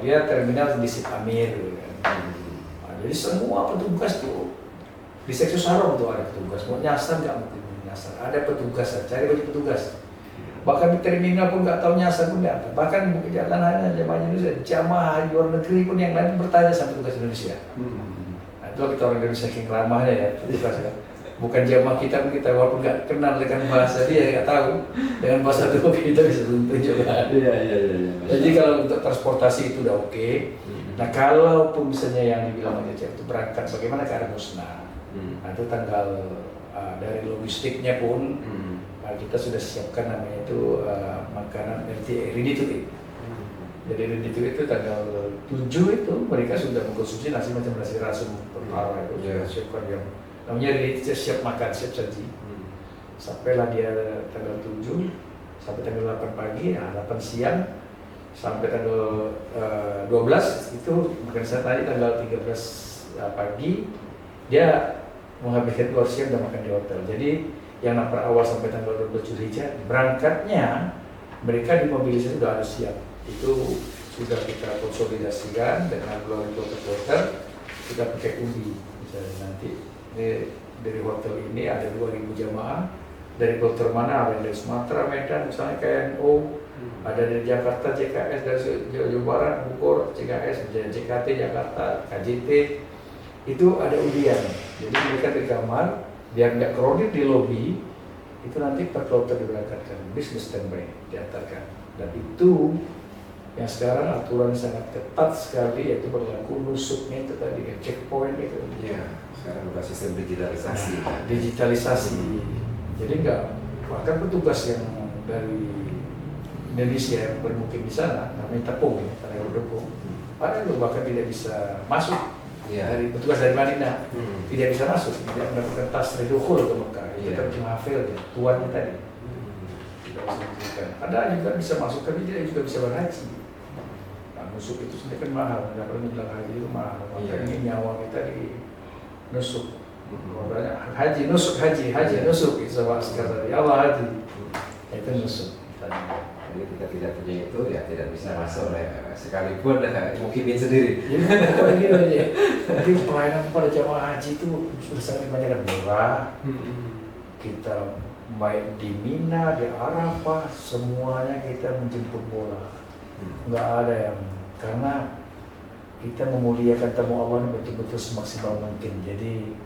dia terminal di Sip Amir gitu kan. Nah, jadi semua petugas tuh di sektor Sarong tuh ada petugas, mau nyasar nggak mungkin nyasar, ada petugas, cari baju petugas. Bahkan di terminal pun nggak tahu nyasar pun nggak ada. Bahkan di perjalanan jamaah Indonesia, jamaah luar negeri pun yang lain bertanya sama petugas Indonesia. Nah, itu kita orang Indonesia saking ramahnya ya petugas ya. Bukan jamaah kita pun kita walaupun nggak kenal dengan bahasa dia nggak tahu dengan bahasa itu kita bisa tunjuk. Iya. Jadi kalau untuk transportasi itu udah oke. Nah kalaupun misalnya yang dibilang aja itu berangkat bagaimana ke arah Musnah. Nah itu tanggal dari logistiknya pun kita sudah siapkan namanya itu makanan ready to eat. Jadi ready to eat itu tanggal 7 itu mereka sudah mengkonsumsi nasi macam nasi rasum pertara itu sudah siapkan yang namanya ready to siap makan, siap saji. Sampailah dia tanggal 7 sampai tanggal 8 pagi, 8 siang sampai tanggal 12 itu bukan saya tadi tanggal 13 pagi dia menghabiskan 2 siang dan makan di hotel. Jadi yang nampak awal sampai tanggal 12 Zulhijjah berangkatnya mereka di mobilisasi sudah ada siap. Itu sudah kita konsolidasikan dengan melalui kloter-kloter kita pakai undi. Misalnya nanti dari hotel ini ada 2.000 jamaah dari kloter mana, ada dari Sumatera, Medan, misalnya KNO, ada dari Jakarta, JKS, dari Jawa Barat, Bogor, JKS, JKT, Jakarta, KJT, itu ada undian. Jadi mereka di kamar, biar nggak crowded di lobi, itu nanti per kloter diberangkatkan, bisnis standby diantarkan. Dan itu yang sekarang aturan sangat ketat sekali, yaitu berlaku nusuknya itu tadi, checkpoint itu. Iya, sekarang udah sistem digitalisasi. Digitalisasi. Jadi nggak, bahkan petugas yang dari Indonesia yang bermukim di sana, namanya Tepung, karena Tepung, ada yang bahkan tidak bisa masuk. Dari petugas dari Madinah tidak bisa masuk, tidak mendapatkan tas redukul ke Mekah. Itu kan cuma hafilnya, tuannya tadi. Tidak bisa masukkan. Ada juga bisa masuk, tapi tidak juga bisa berhaji. Nah, nusuk itu sendiri kan mahal, nggak perlu bilang haji itu mahal. Maka ini nyawa kita di nusuk. Makanya haji nusuk, haji nusuk itu sama sekali. Allah haji, itu nusuk. Jadi kita tidak punya itu ya tidak bisa masuk sekalipun mukimin sendiri. Jadi pelayanan pada jamaah haji itu sudah sangat banyak dan murah. Kita baik di Mina, di Arafah, semuanya kita menjemput bola. Nggak ada yang, karena kita memuliakan tamu Allah betul-betul semaksimal mungkin. Jadi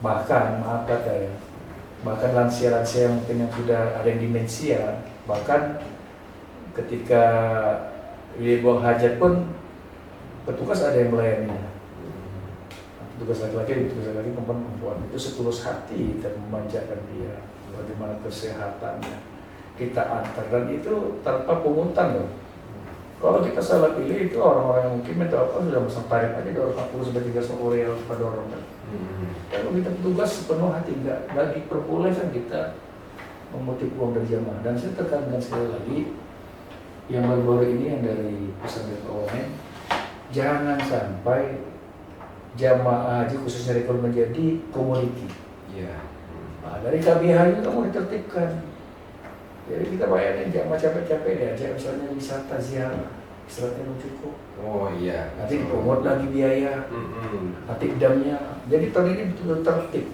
bahkan maaf kata ya, bahkan lansia-lansia yang mungkin yang sudah ada yang demensia, bahkan ketika dia buang hajat pun petugas ada yang melayaninya. Petugas laki-laki, perempuan itu setulus hati dan memanjakan dia, bagaimana kesehatannya kita antar, dan itu tanpa pungutan loh. Kalau kita salah pilih itu orang-orang yang mungkin minta apa sudah masang tarif aja 240 sampai 300 rial pada orang kan. Kalau kita petugas sepenuh hati nggak diperbolehkan kita memotif uang dari jamaah. Dan saya tekankan sekali lagi yang baru-baru ini yang dari pesan dari OMN, jangan sampai jamaah haji khususnya rekor menjadi komoditi. Nah, dari KBH itu mau ditertibkan. Jadi kita bayangin jamaah capek-capek diajak misalnya wisata ziarah, istirahatnya belum cukup. Oh iya. Nanti dipungut lagi biaya, nanti damnya. Jadi tahun ini betul-betul tertib.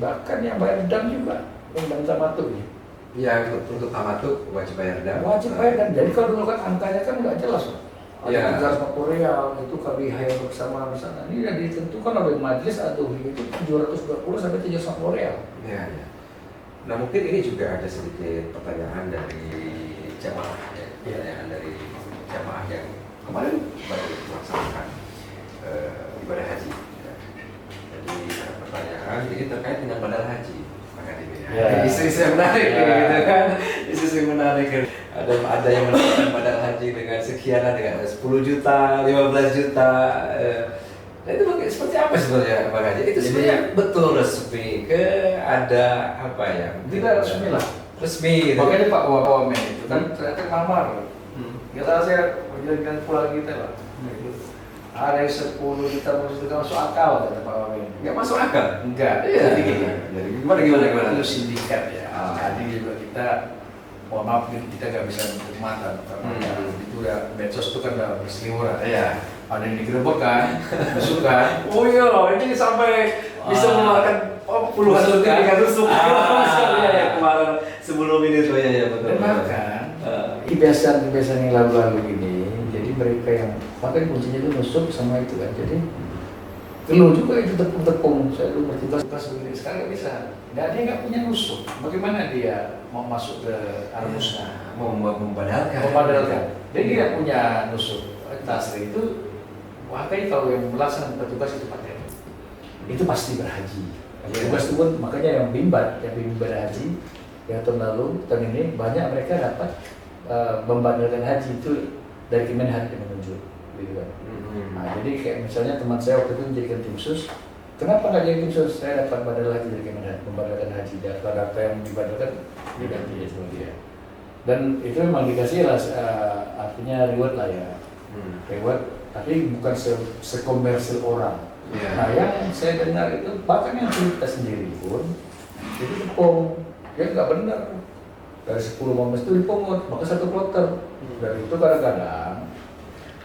Bahkan yang bayar dam juga, yang dam tamattu ya. Iya, untuk tamattu wajib bayar dam. Wajib bayar dam. Jadi kalau dulu kan angkanya kan nggak jelas, Pak. Iya. Ada 350 rial, itu KBH yang bersama misalnya. Ini yang ditentukan oleh majelis atau itu 720 sampai 750 rial. Iya. Nah mungkin ini juga ada sedikit pertanyaan dari jamaah, pertanyaan dari jamaah yang kemarin baru melaksanakan ibadah haji. Jadi pertanyaan ini terkait dengan badal haji. Isu-isu yang menarik, gitu kan? Isu-isu yang menarik. Ada yang mendapatkan badal haji dengan sekian, dengan 10 juta, 15 juta. Nah itu seperti apa sebenarnya Bang Haji? Itu sebenarnya betul resmi ke ada apa ya? Tidak resmi lah. Resmi gitu. Makanya Pak Wamen itu kan ternyata ngamar. Kita saya menjalankan pulang kita lah. Ada yang 10 juta masuk akal kata Pak Wamen. Nggak masuk akal. Enggak. Iya. Jadi gini. Jadi gimana? Itu sindikat ya. Jadi juga kita, mohon maaf kita nggak bisa menutup mata karena itu ya medsos itu kan udah berseliweran. Iya. Ada yang digerebek kan, busuk kan. Oh iya, ini sampai bisa mengeluarkan puluhan sertifikat rusuk. Iya, kemarin sebelum ini tuh ya betul. Dan bahkan kebiasaan yang lalu-lalu ini, jadi mereka yang makanya kuncinya itu nusuk sama itu kan. Jadi keluh juga itu tepung-tepung. Saya dulu bertugas begini, sekarang nggak bisa. Dia nggak punya nusuk. Bagaimana dia mau masuk ke Armusna? Mau membadalkan. Dia tidak punya nusuk. Tasri itu, makanya kalau yang melaksanakan petugas itu pakai itu pasti berhaji. Petugas itu pun makanya yang bimbang haji yang tahun lalu, tahun ini banyak mereka dapat membandalkan haji itu dari Kemenhan yang menunjuk, gitu kan. Nah, jadi kayak misalnya teman saya waktu itu menjadikan tim sus, kenapa nggak jadi tim sus? Saya dapat badal haji dari Kemenhan, membandalkan haji, data yang dibandalkan diganti ya sama dia. Dan itu memang dikasih lah, artinya reward lah ya, reward, tapi bukan sekomersil orang. Yeah. Nah yang saya dengar itu bahkan yang kita sendiri pun itu tepung, dia nggak benar. Dari 10 momes itu dipungut, maka 1 kloter. Dan itu kadang-kadang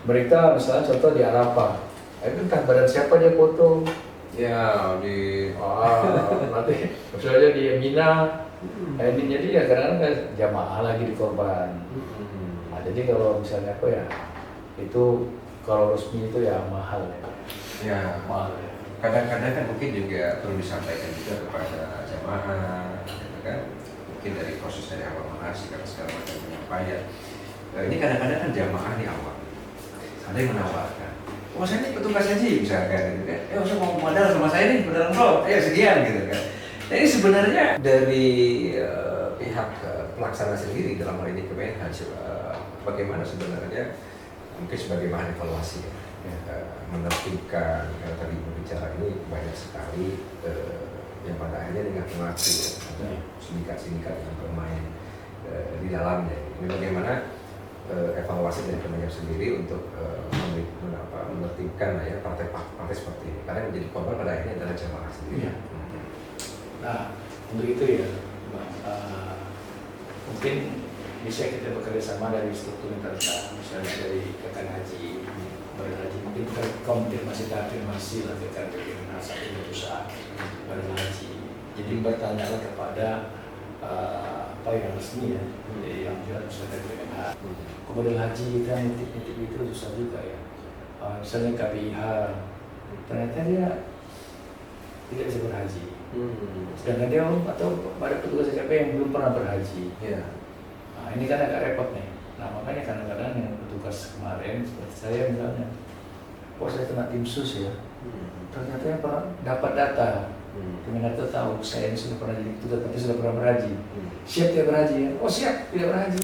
mereka misalnya contoh di Arafah, itu entah badan siapa dia foto. Ya di Nanti misalnya di Mina, ini jadi ya kadang-kadang jamaah lagi di korban. Nah jadi kalau misalnya apa ya, itu kalau resmi itu ya mahal ya. ya Mahal ya. kadang-kadang kan mungkin juga perlu disampaikan juga kepada jamaah, gitu kan? Mungkin dari proses dari awal mengasih karena segala macam penyampaian. Ini kadang-kadang kan jamaah di awal, ada yang menawarkan, oh saya ini petugas haji misalkan, gitu kan? Saya mau modal sama saya nih, modal umroh, sekian gitu kan. Nah ini sebenarnya dari pihak pelaksana sendiri dalam hal ini Kemenhan, bagaimana sebenarnya mungkin sebagai bahan evaluasi ya, menertibkan, karena tadi berbicara ini banyak sekali yang pada akhirnya dengan mengaku ya, sindikat-sindikat yang bermain di dalamnya. Ini bagaimana evaluasi dari Kemenhan sendiri untuk menertibkan ya partai-partai seperti ini, karena yang menjadi korban pada akhirnya adalah jamaah sendiri. Iya. Nah untuk itu ya mungkin bisa kita bekerja sama dari struktur internasional, misalnya dari Ikatan Haji, Badan Haji, mungkin konfirmasi lah terkait dengan satu perusahaan Badan Haji. Jadi bertanyalah kepada apa yang resmi ya, yang jelas misalnya dari Kemenhan. Kemudian haji kan nitip-nitip itu susah juga ya. Misalnya KPIH, ternyata dia tidak bisa berhaji. Sedangkan dia atau pada petugas KP yang belum pernah berhaji. Yeah. Nah, ini kan agak repot nih. Nah makanya kadang-kadang yang petugas kemarin seperti saya misalnya, saya kena tim sus ya. Ternyata yang pernah dapat data, Kemenhan tahu saya ini sudah pernah jadi petugas, tapi sudah pernah berhaji. Siap tidak berhaji ya? Oh siap tidak berhaji.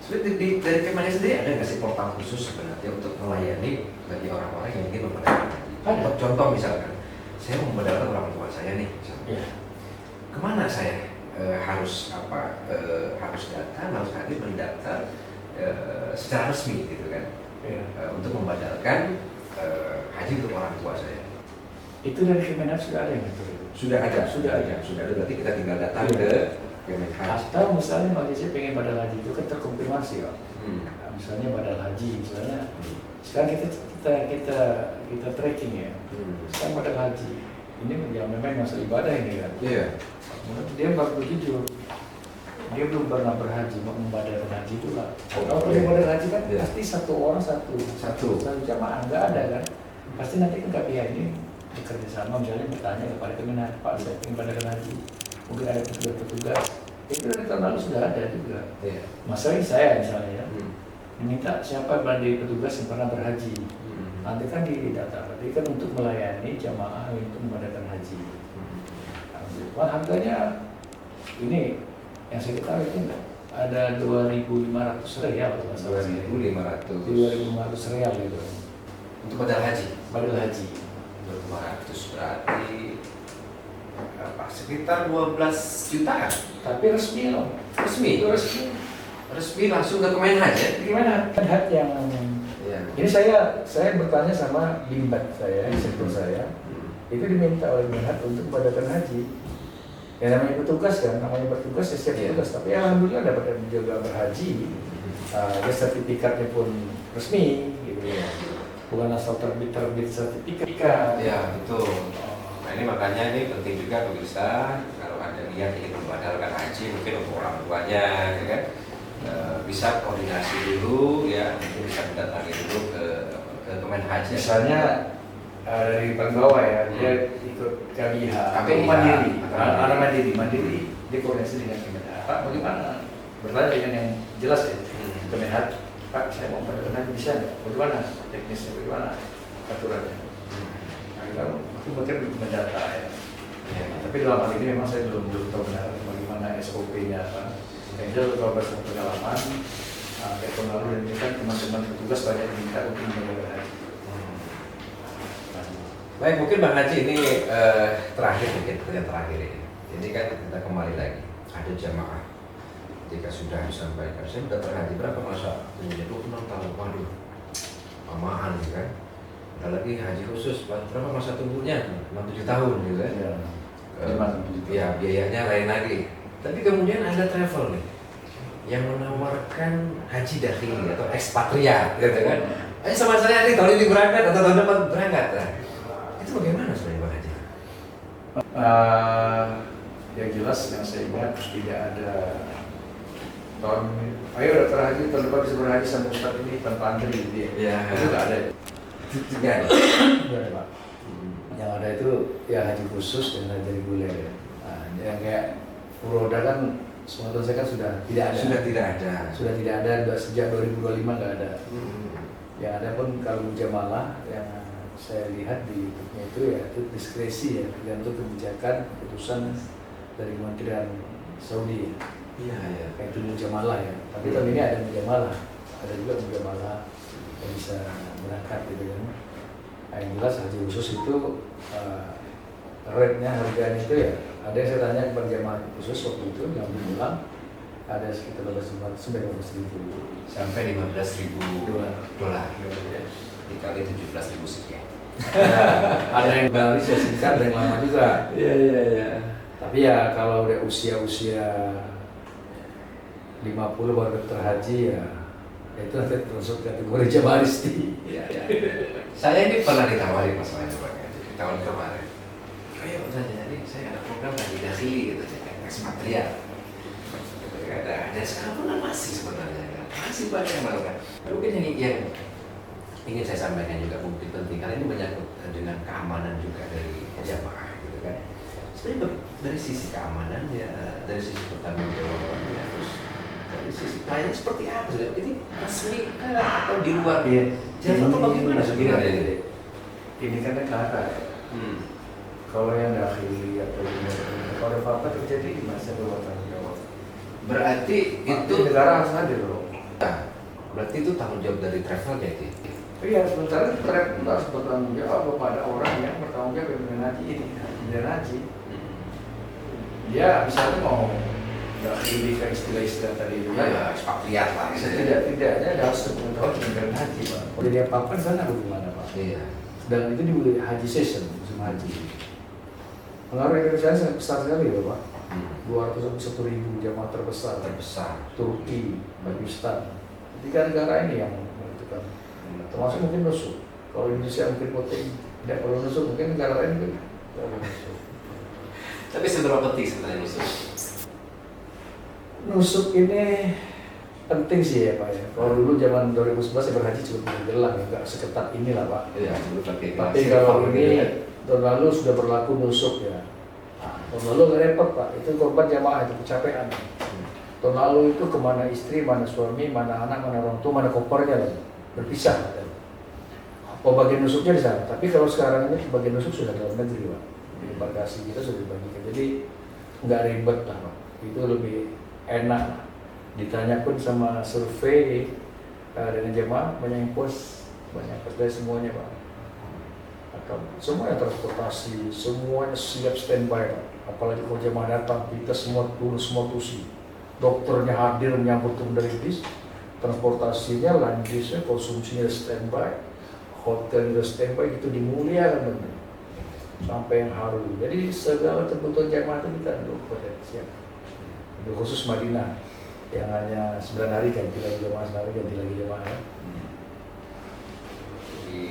Dari Kemenhan sendiri ada nggak sih portal khusus sebenarnya untuk melayani bagi orang-orang yang ingin memperdayakan haji? Ada. Contoh misalkan, saya mau memperdayakan orang tua saya nih, misalnya. Kemana saya harus datang, harus hadir mendaftar secara resmi gitu kan, untuk membadalkan haji untuk orang tua saya. Itu dari Kemenhan sudah ada yang ngatur itu. Sudah ada. Berarti kita tinggal datang ke Kemenhan. Atau misalnya kalau saya pengen badal haji itu kan terkonfirmasi ya. Nah, misalnya badal haji, misalnya sekarang kita tracking ya. Sekarang badal haji, ini yang memang masa ibadah ini kan. Iya. Dia baru jujur, dia belum pernah berhaji, mau membadalkan haji itu lah. Kalau dia badal haji kan pasti satu orang satu jamaah, nggak ada kan. Pasti nanti kan KPIH ini bekerja sama, misalnya bertanya kepada Kemenhan, Pak saya ingin badalkan haji, mungkin ada petugas-petugas. Itu dari tahun lalu sudah ada juga. Masalahnya saya misalnya ya, meminta siapa dari petugas yang pernah berhaji. Nanti kan di data, berarti kan untuk melayani jamaah untuk membadalkan haji. Wah, harganya ini yang saya ketahui itu ada 2.500 rial atau masalah 2.500 rial gitu untuk badal haji. 2.500 berarti sekitar 12 jutaan. tapi resmi loh. Resmi. Itu resmi. resmi langsung ke Kemenhaj ya? Gimana? Kemenhaj yang Iya. ini saya bertanya sama Bimbat saya, instruktur saya, itu diminta oleh Kemenhaj untuk mengadakan haji. Ya namanya petugas kan, namanya bertugas ya siap Iya. tugas. Tapi alhamdulillah dapat juga berhaji. Dia sertifikatnya pun resmi, gitu ya. Bukan asal terbit sertifikat. Ya betul. Nah ini makanya ini penting juga pemirsa, kalau ada niat ingin membatalkan haji mungkin untuk orang tuanya, ya kan, bisa koordinasi dulu ya, mungkin bisa mendatangi dulu ke Kemenhaj. Ya. Misalnya dari paling bawah ya, dia ikut KBH atau KBH, mandiri, atau anak mandiri, dia koordinasi dengan Kemenhaj. Pak, bagaimana? Bertanya dengan yang jelas ya, Kemenhaj. Pak, saya mau berkenan bisa nggak? Bagaimana teknisnya? Bagaimana aturannya? Nah, itu mungkin mendata ya. Ya. Tapi dalam hal ini memang saya belum tahu benar bagaimana SOP-nya apa. Yang jelas kalau berdasarkan pengalaman, kayak pengaruh dan ini kan teman-teman petugas banyak diminta untuk menjaga haji. Baik, mungkin Bang Haji ini terakhir mungkin pertanyaan terakhir ini. Ini kan kita kembali lagi, ada jamaah jika sudah disampaikan, saya sudah terhaji berapa masa? 26 tahun, waduh, lamaan gitu kan. Ada lagi haji khusus, berapa masa tunggunya? 6-7 tahun gitu kan. Ya biayanya lain lagi. Tapi kemudian ada travel nih yang menawarkan haji dakhili atau ekspatriat gitu kan. Ayo sama saya nih tahun ini berangkat atau tahun depan berangkat. Nah, itu bagaimana sebenarnya Bang Haji? Yang jelas yang saya ingat tidak ada tahun ayo daftar haji tahun depan bisa berhaji sampai Ustadz ini tanpa antri gitu ya. Ya. Itu nggak ada. Tidak ada. Nggak ada Pak. Yang ada itu ya haji khusus dan haji reguler ya. Nah, yang kayak Furoda kan semua saya kan sudah tidak ada. Sudah tidak ada. Sudah tidak ada sejak 2025 nggak ada. Yang ada pun kalau mujamalah yang saya lihat di YouTube-nya itu ya itu diskresi ya, tergantung kebijakan keputusan dari Kementerian Saudi. Iya ya. Kayak itu mujamalah ya. Tapi tahun ini ada mujamalah, ada juga mujamalah yang bisa berangkat gitu kan. Nah, yang jelas haji khusus itu rate-nya harganya itu ya. Ada yang saya tanya kepada jamaah khusus waktu itu yang pulang ada sekitar 15.000 Sampai 15.000 dolar. ya. Dikali 17.000 sekian. Ada yang baru saya singkat, ada yang lama juga. Iya. Tapi ya kalau udah usia 50 baru daftar haji ya itu nanti termasuk kategori jamaah isti. Iya. Saya ini pernah ditawari masalahnya Bang Haji di tahun kemarin. Ayo jadi saya ada program haji dakhili gitu, ekspatriat. Dan sekarang pun masih sebenarnya masih banyak yang melakukan. Mungkin yang ingin saya sampaikan juga bukti penting karena ini menyangkut dengan keamanan juga dari jamaah gitu kan. Sebenarnya dari sisi keamanan ya, dari sisi pertanggungjawaban ya, terus dari sisi pelayanan seperti apa? Ini resmi atau di luar Iya. Java itu bagaimana sebenarnya? Ini kan negara ya. Kalau yang dakhili atau kalau ada apa-apa terjadi masih ada tanggung jawab. Berarti itu negara harus hadir loh. berarti itu tanggung jawab dari travelnya itu. Iya, sementara travel harus bertanggung jawab kepada orang yang bertanggung jawab dengan haji ini, dan haji. Dia misalnya mau dakhili ke istilah-istilah tadi itu Ya, ekspatriat lah. Setidaknya harus sepengetahuan dengan haji Pak. Jadi apa-apa di sana bagaimana Pak? Iya. Dan itu di haji season, musim haji. Pengaruh Indonesia sangat besar sekali ya Pak. 201.000 jamaah terbesar. Turki, Pakistan. Tiga negara ini yang menentukan. Termasuk mungkin nusuk. Kalau Indonesia mungkin voting tidak perlu nusuk, mungkin negara lain mungkin perlu nusuk. Tapi seberapa penting sebenarnya nusuk? Nusuk ini penting sih ya Pak ya. Kalau dulu zaman 2011 saya berhaji cukup menjelang ya, nggak seketat inilah Pak. Iya, pakai. Tapi kalau ini tahun lalu sudah berlaku nusuk ya. Tahun lalu nggak repot Pak, itu korban jamaah itu kecapean. Tahun lalu itu kemana istri, mana suami, mana anak, mana orang tua, mana kopernya lagi berpisah. Bagian nusuknya di sana. Tapi kalau sekarang ini bagian nusuk sudah dalam negeri Pak. Di bagasi kita sudah dibagikan. Jadi nggak ribet lah Pak. Itu lebih enak. Ditanya pun sama survei dengan jemaah banyak yang puas, banyak kerja semuanya Pak. Semuanya transportasi, semuanya siap standby Pak. Apalagi kalau jemaah datang kita semua turun semua tusi. dokternya hadir menyambut dari bis, transportasinya, landisnya, konsumsinya standby, hotel juga standby, itu dimuliakan benar. Sampai yang haru. Jadi segala kebutuhan jamaah itu kita pada siap. Khusus Madinah yang hanya 9 hari ganti lagi jamaah, sekali ganti lagi jamaah. Ya. Jadi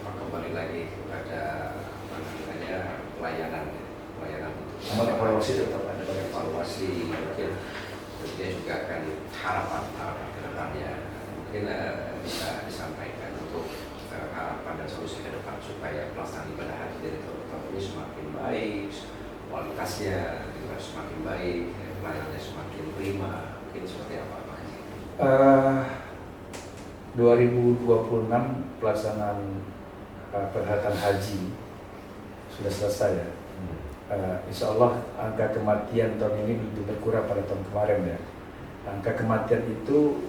kembali lagi kepada apa namanya pelayanan untuk Namun evaluasi tetap ada. evaluasi mungkin tentunya juga akan harapan ke depannya mungkin bisa disampaikan untuk harapan dan solusi ke depan supaya pelaksanaan ibadah haji dari tahun ini semakin baik, kualitasnya juga semakin baik, pelayanannya semakin prima, mungkin seperti apa Pak Haji? 2026 pelaksanaan perhelatan haji sudah selesai ya. Insya Allah angka kematian tahun ini lebih berkurang pada tahun kemarin ya. Angka kematian itu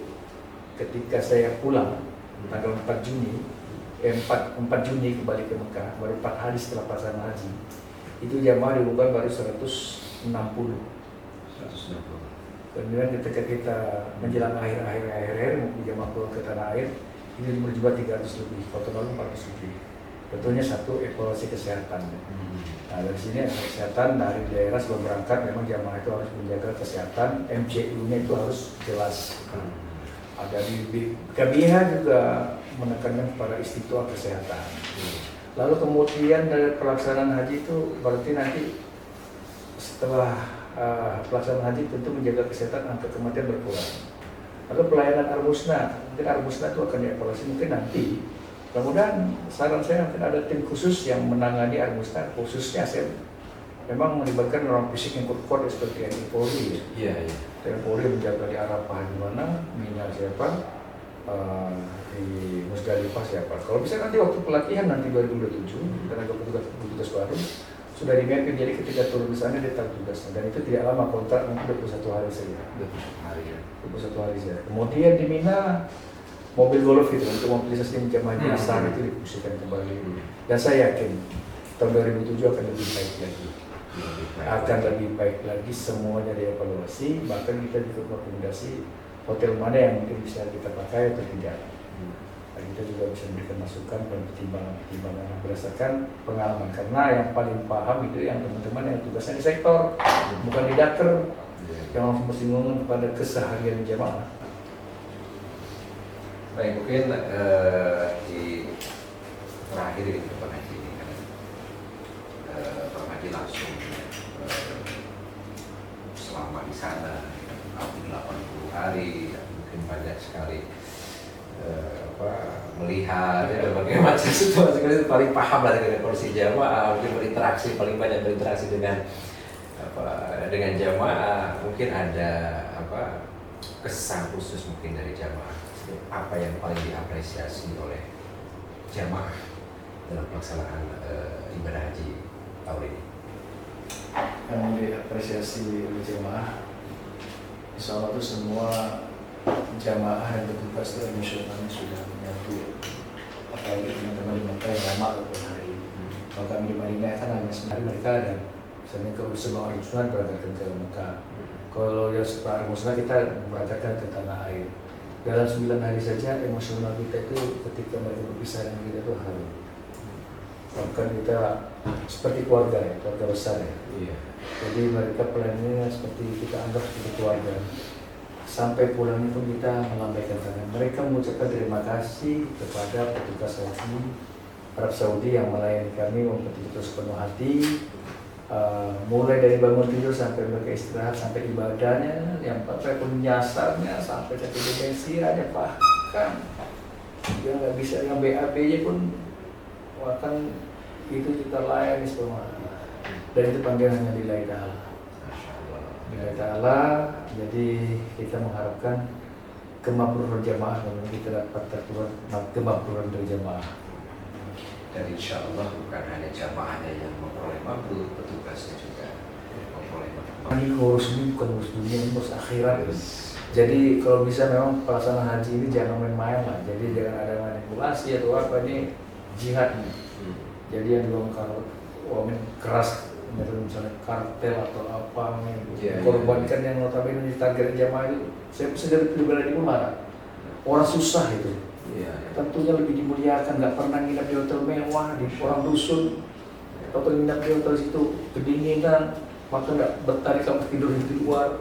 ketika saya pulang tanggal 4 Juni 4 Juni kembali ke Mekah, baru 4 hari setelah pelaksanaan haji, itu jamaah diumumkan baru 160. Kemudian ketika kita menjelang akhir mungkin jamaah pulang ke tanah air, ini berjumlah 300 lebih, total 400 lebih. Tentunya satu evaluasi kesehatan. Nah dari sini kesehatan dari daerah sebelum berangkat memang jamaah itu harus menjaga kesehatan, MCU-nya itu harus jelas. Ada di KBH juga menekankan kepada istiqtoah kesehatan. Lalu kemudian dari pelaksanaan haji itu berarti nanti setelah pelaksanaan haji tentu menjaga kesehatan, angka kematian berkurang. Lalu pelayanan Al-Musna, mungkin Al-Musna itu akan dievaluasi mungkin nanti. Kemudian saran saya mungkin ada tim khusus yang menangani Al-Musna, khususnya saya memang melibatkan orang fisik yang kuat seperti TNI Polri. Iya. TNI Polri menjaga di Arafah di mana, Mina siapa, di Musdalifah siapa. Kalau bisa nanti waktu pelatihan nanti 2027 tenaga petugas baru sudah di-mapping, jadi ketika turun di sana dia tahu tugasnya, dan itu tidak lama, kontrak mungkin 21 hari saja. 21 hari saja. Kemudian di Mina mobil golf itu untuk mobilisasi jamaah asal itu difungsikan kembali. Dan saya yakin tahun 2007 akan lebih baik lagi. Akan lebih baik lagi, semuanya dievaluasi, bahkan kita juga rekomendasi hotel mana yang mungkin bisa kita pakai atau tidak. Dan kita juga bisa memberikan masukan dan pertimbangan berdasarkan pengalaman, karena yang paling paham itu yang teman-teman yang tugasnya di sektor, bukan di Dakar, yang langsung bersinggungan kepada keseharian jamaah. Baik, mungkin di terakhir ini Pak Haji ini kan Pak Haji langsung selama di sana 80 hari, mungkin banyak sekali melihat berbagai macam situasi, paling paham lah dengan kondisi jamaah, mungkin paling banyak berinteraksi dengan jamaah, mungkin ada kesan khusus mungkin dari jamaah, apa yang paling diapresiasi oleh jamaah dalam pelaksanaan ibadah haji tahun ini? Yang diapresiasi oleh jamaah, insya Allah itu semua jamaah yang bertugas itu emosionalnya sudah menyatu. Apalagi teman-teman di Mekah yang lama beberapa hari. Kalau kami di Madinah kan hanya sehari mereka ada. Misalnya kalau sebelum Al-Musnah berangkat ke Mekah. Kalau yang setelah Al-Musnah kita berangkatkan ke tanah air. Dalam 9 hari saja emosional kita itu ketika mereka berpisah dengan kita itu harum. Bahkan kita seperti keluarga ya, keluarga besar ya. Iya. Jadi mereka pelayanannya seperti kita anggap seperti keluarga. Sampai pulangnya pun kita melambaikan tangan. Mereka mengucapkan terima kasih kepada petugas haji Arab Saudi yang melayani kami betul-betul sepenuh hati. Mulai dari bangun tidur sampai mereka istirahat, sampai ibadahnya, yang sampai penyasarnya, sampai sertifikasi aja bahkan dia nggak bisa yang BAB-nya pun bahkan itu kita layani semua. Dan itu panggilannya lillahi ta'ala. Lillahi ta'ala. Jadi kita mengharapkan kemakmuran jamaah, dan kita dapat kemakmuran dari jamaah. Dan insya Allah bukan hanya jamaahnya yang memperoleh makbul, petugasnya juga memperoleh makbul. Ini urus ini bukan urus dunia, ini urus akhirat. Jadi kalau bisa memang pelaksanaan haji ini jangan main-main lah. Jadi jangan ada manipulasi atau apa, ini jihad nih. Jadi yang dilakukan wamen keras misalnya kartel atau apa Iya, korbankan yang notabene ditarget jamaah itu. Saya sendiri pribadi pun marah. Orang susah itu. Iya. Tentunya lebih dimuliakan, nggak pernah nginap di hotel mewah, di orang dusun atau nginap di hotel situ kedinginan, maka nggak betah di kamar tidur di luar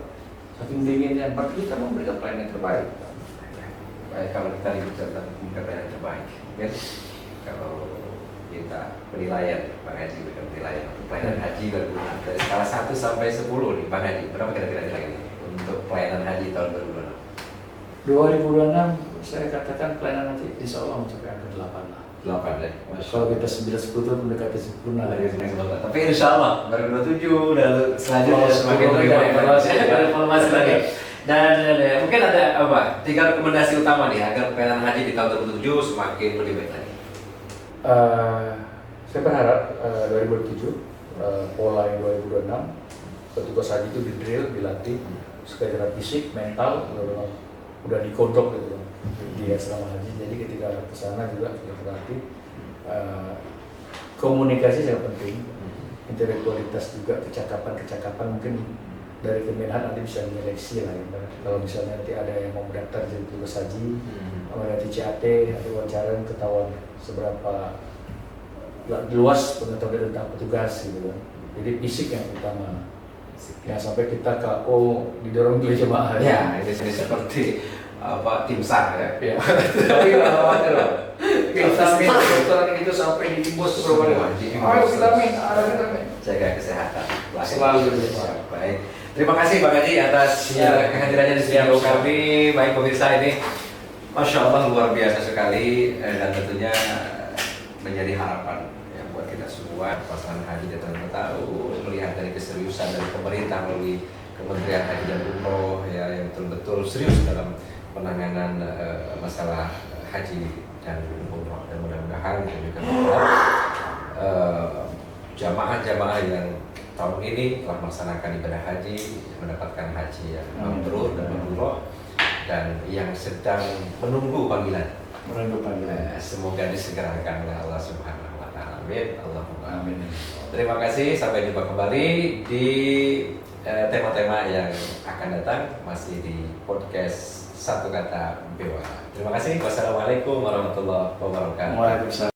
saking dinginnya. Maka kita memberikan pelayanan yang terbaik. Baik, kalau kita bicara tentang yang terbaik, kan? Kalau kita penilaian, Bang Haji, penilaian pelayanan haji dari skala 1 sampai 10 nih, Bang Haji, berapa kira-kira nilainya untuk pelayanan haji tahun 2026? 2026 saya katakan pelayanan nanti insya Allah mencapai angka 8 lah. 8 deh. Kalau kita 9-10 itu mendekati sempurna. Tapi insya Allah 2027 dan selanjutnya semakin reformasi lagi. Dan mungkin ada apa? 3 rekomendasi utama nih agar pelayanan haji di tahun 2027 semakin lebih baik lagi. Saya berharap 2027 pola yang 2026 petugas haji itu di-drill, dilatih secara fisik, mental, udah dikodok gitu di asrama haji. Jadi ketika ke sana juga sudah berarti komunikasi sangat penting, intelektualitas juga, kecakapan mungkin dari Kemenhan nanti bisa menyeleksi lah. Kalau misalnya nanti ada yang mau mendaftar jadi petugas haji, nanti CAT atau wawancara ketahuan seberapa luas pengetahuan tentang petugas gitu kan. Jadi fisik yang utama. Ya sampai kita KO didorong oleh jemaah. Ya, ini seperti apa tim SAR ya. Ya. Tapi nggak khawatir lah. Vitamin dokter itu sampai di timbus berapa kali. Ayo vitamin, ada vitamin. Jaga kesehatan. Selalu. Baik. Terima kasih Bang Haji atas kehadirannya di studio kami. Baik pemirsa, ini Masya Allah luar biasa sekali dan tentunya menjadi harapan ya buat kita semua pasangan haji di tahun tahu melihat dari keseriusan dari pemerintah melalui Kementerian Haji dan Umroh ya yang betul-betul serius dalam penanganan masalah haji dan umroh, dan mudah-mudahan kita juga jamaah-jamaah yang tahun ini telah melaksanakan ibadah haji mendapatkan haji yang mabrur dan mabrur, dan yang sedang menunggu panggilan semoga disegerakan oleh Allah Subhanahu wa taala. Amin. Allahumma amin. Terima kasih, sampai jumpa kembali di tema-tema yang akan datang masih di podcast Satu Kata Bewara. Terima kasih. Wassalamualaikum warahmatullahi wabarakatuh. Waalaikumsalam.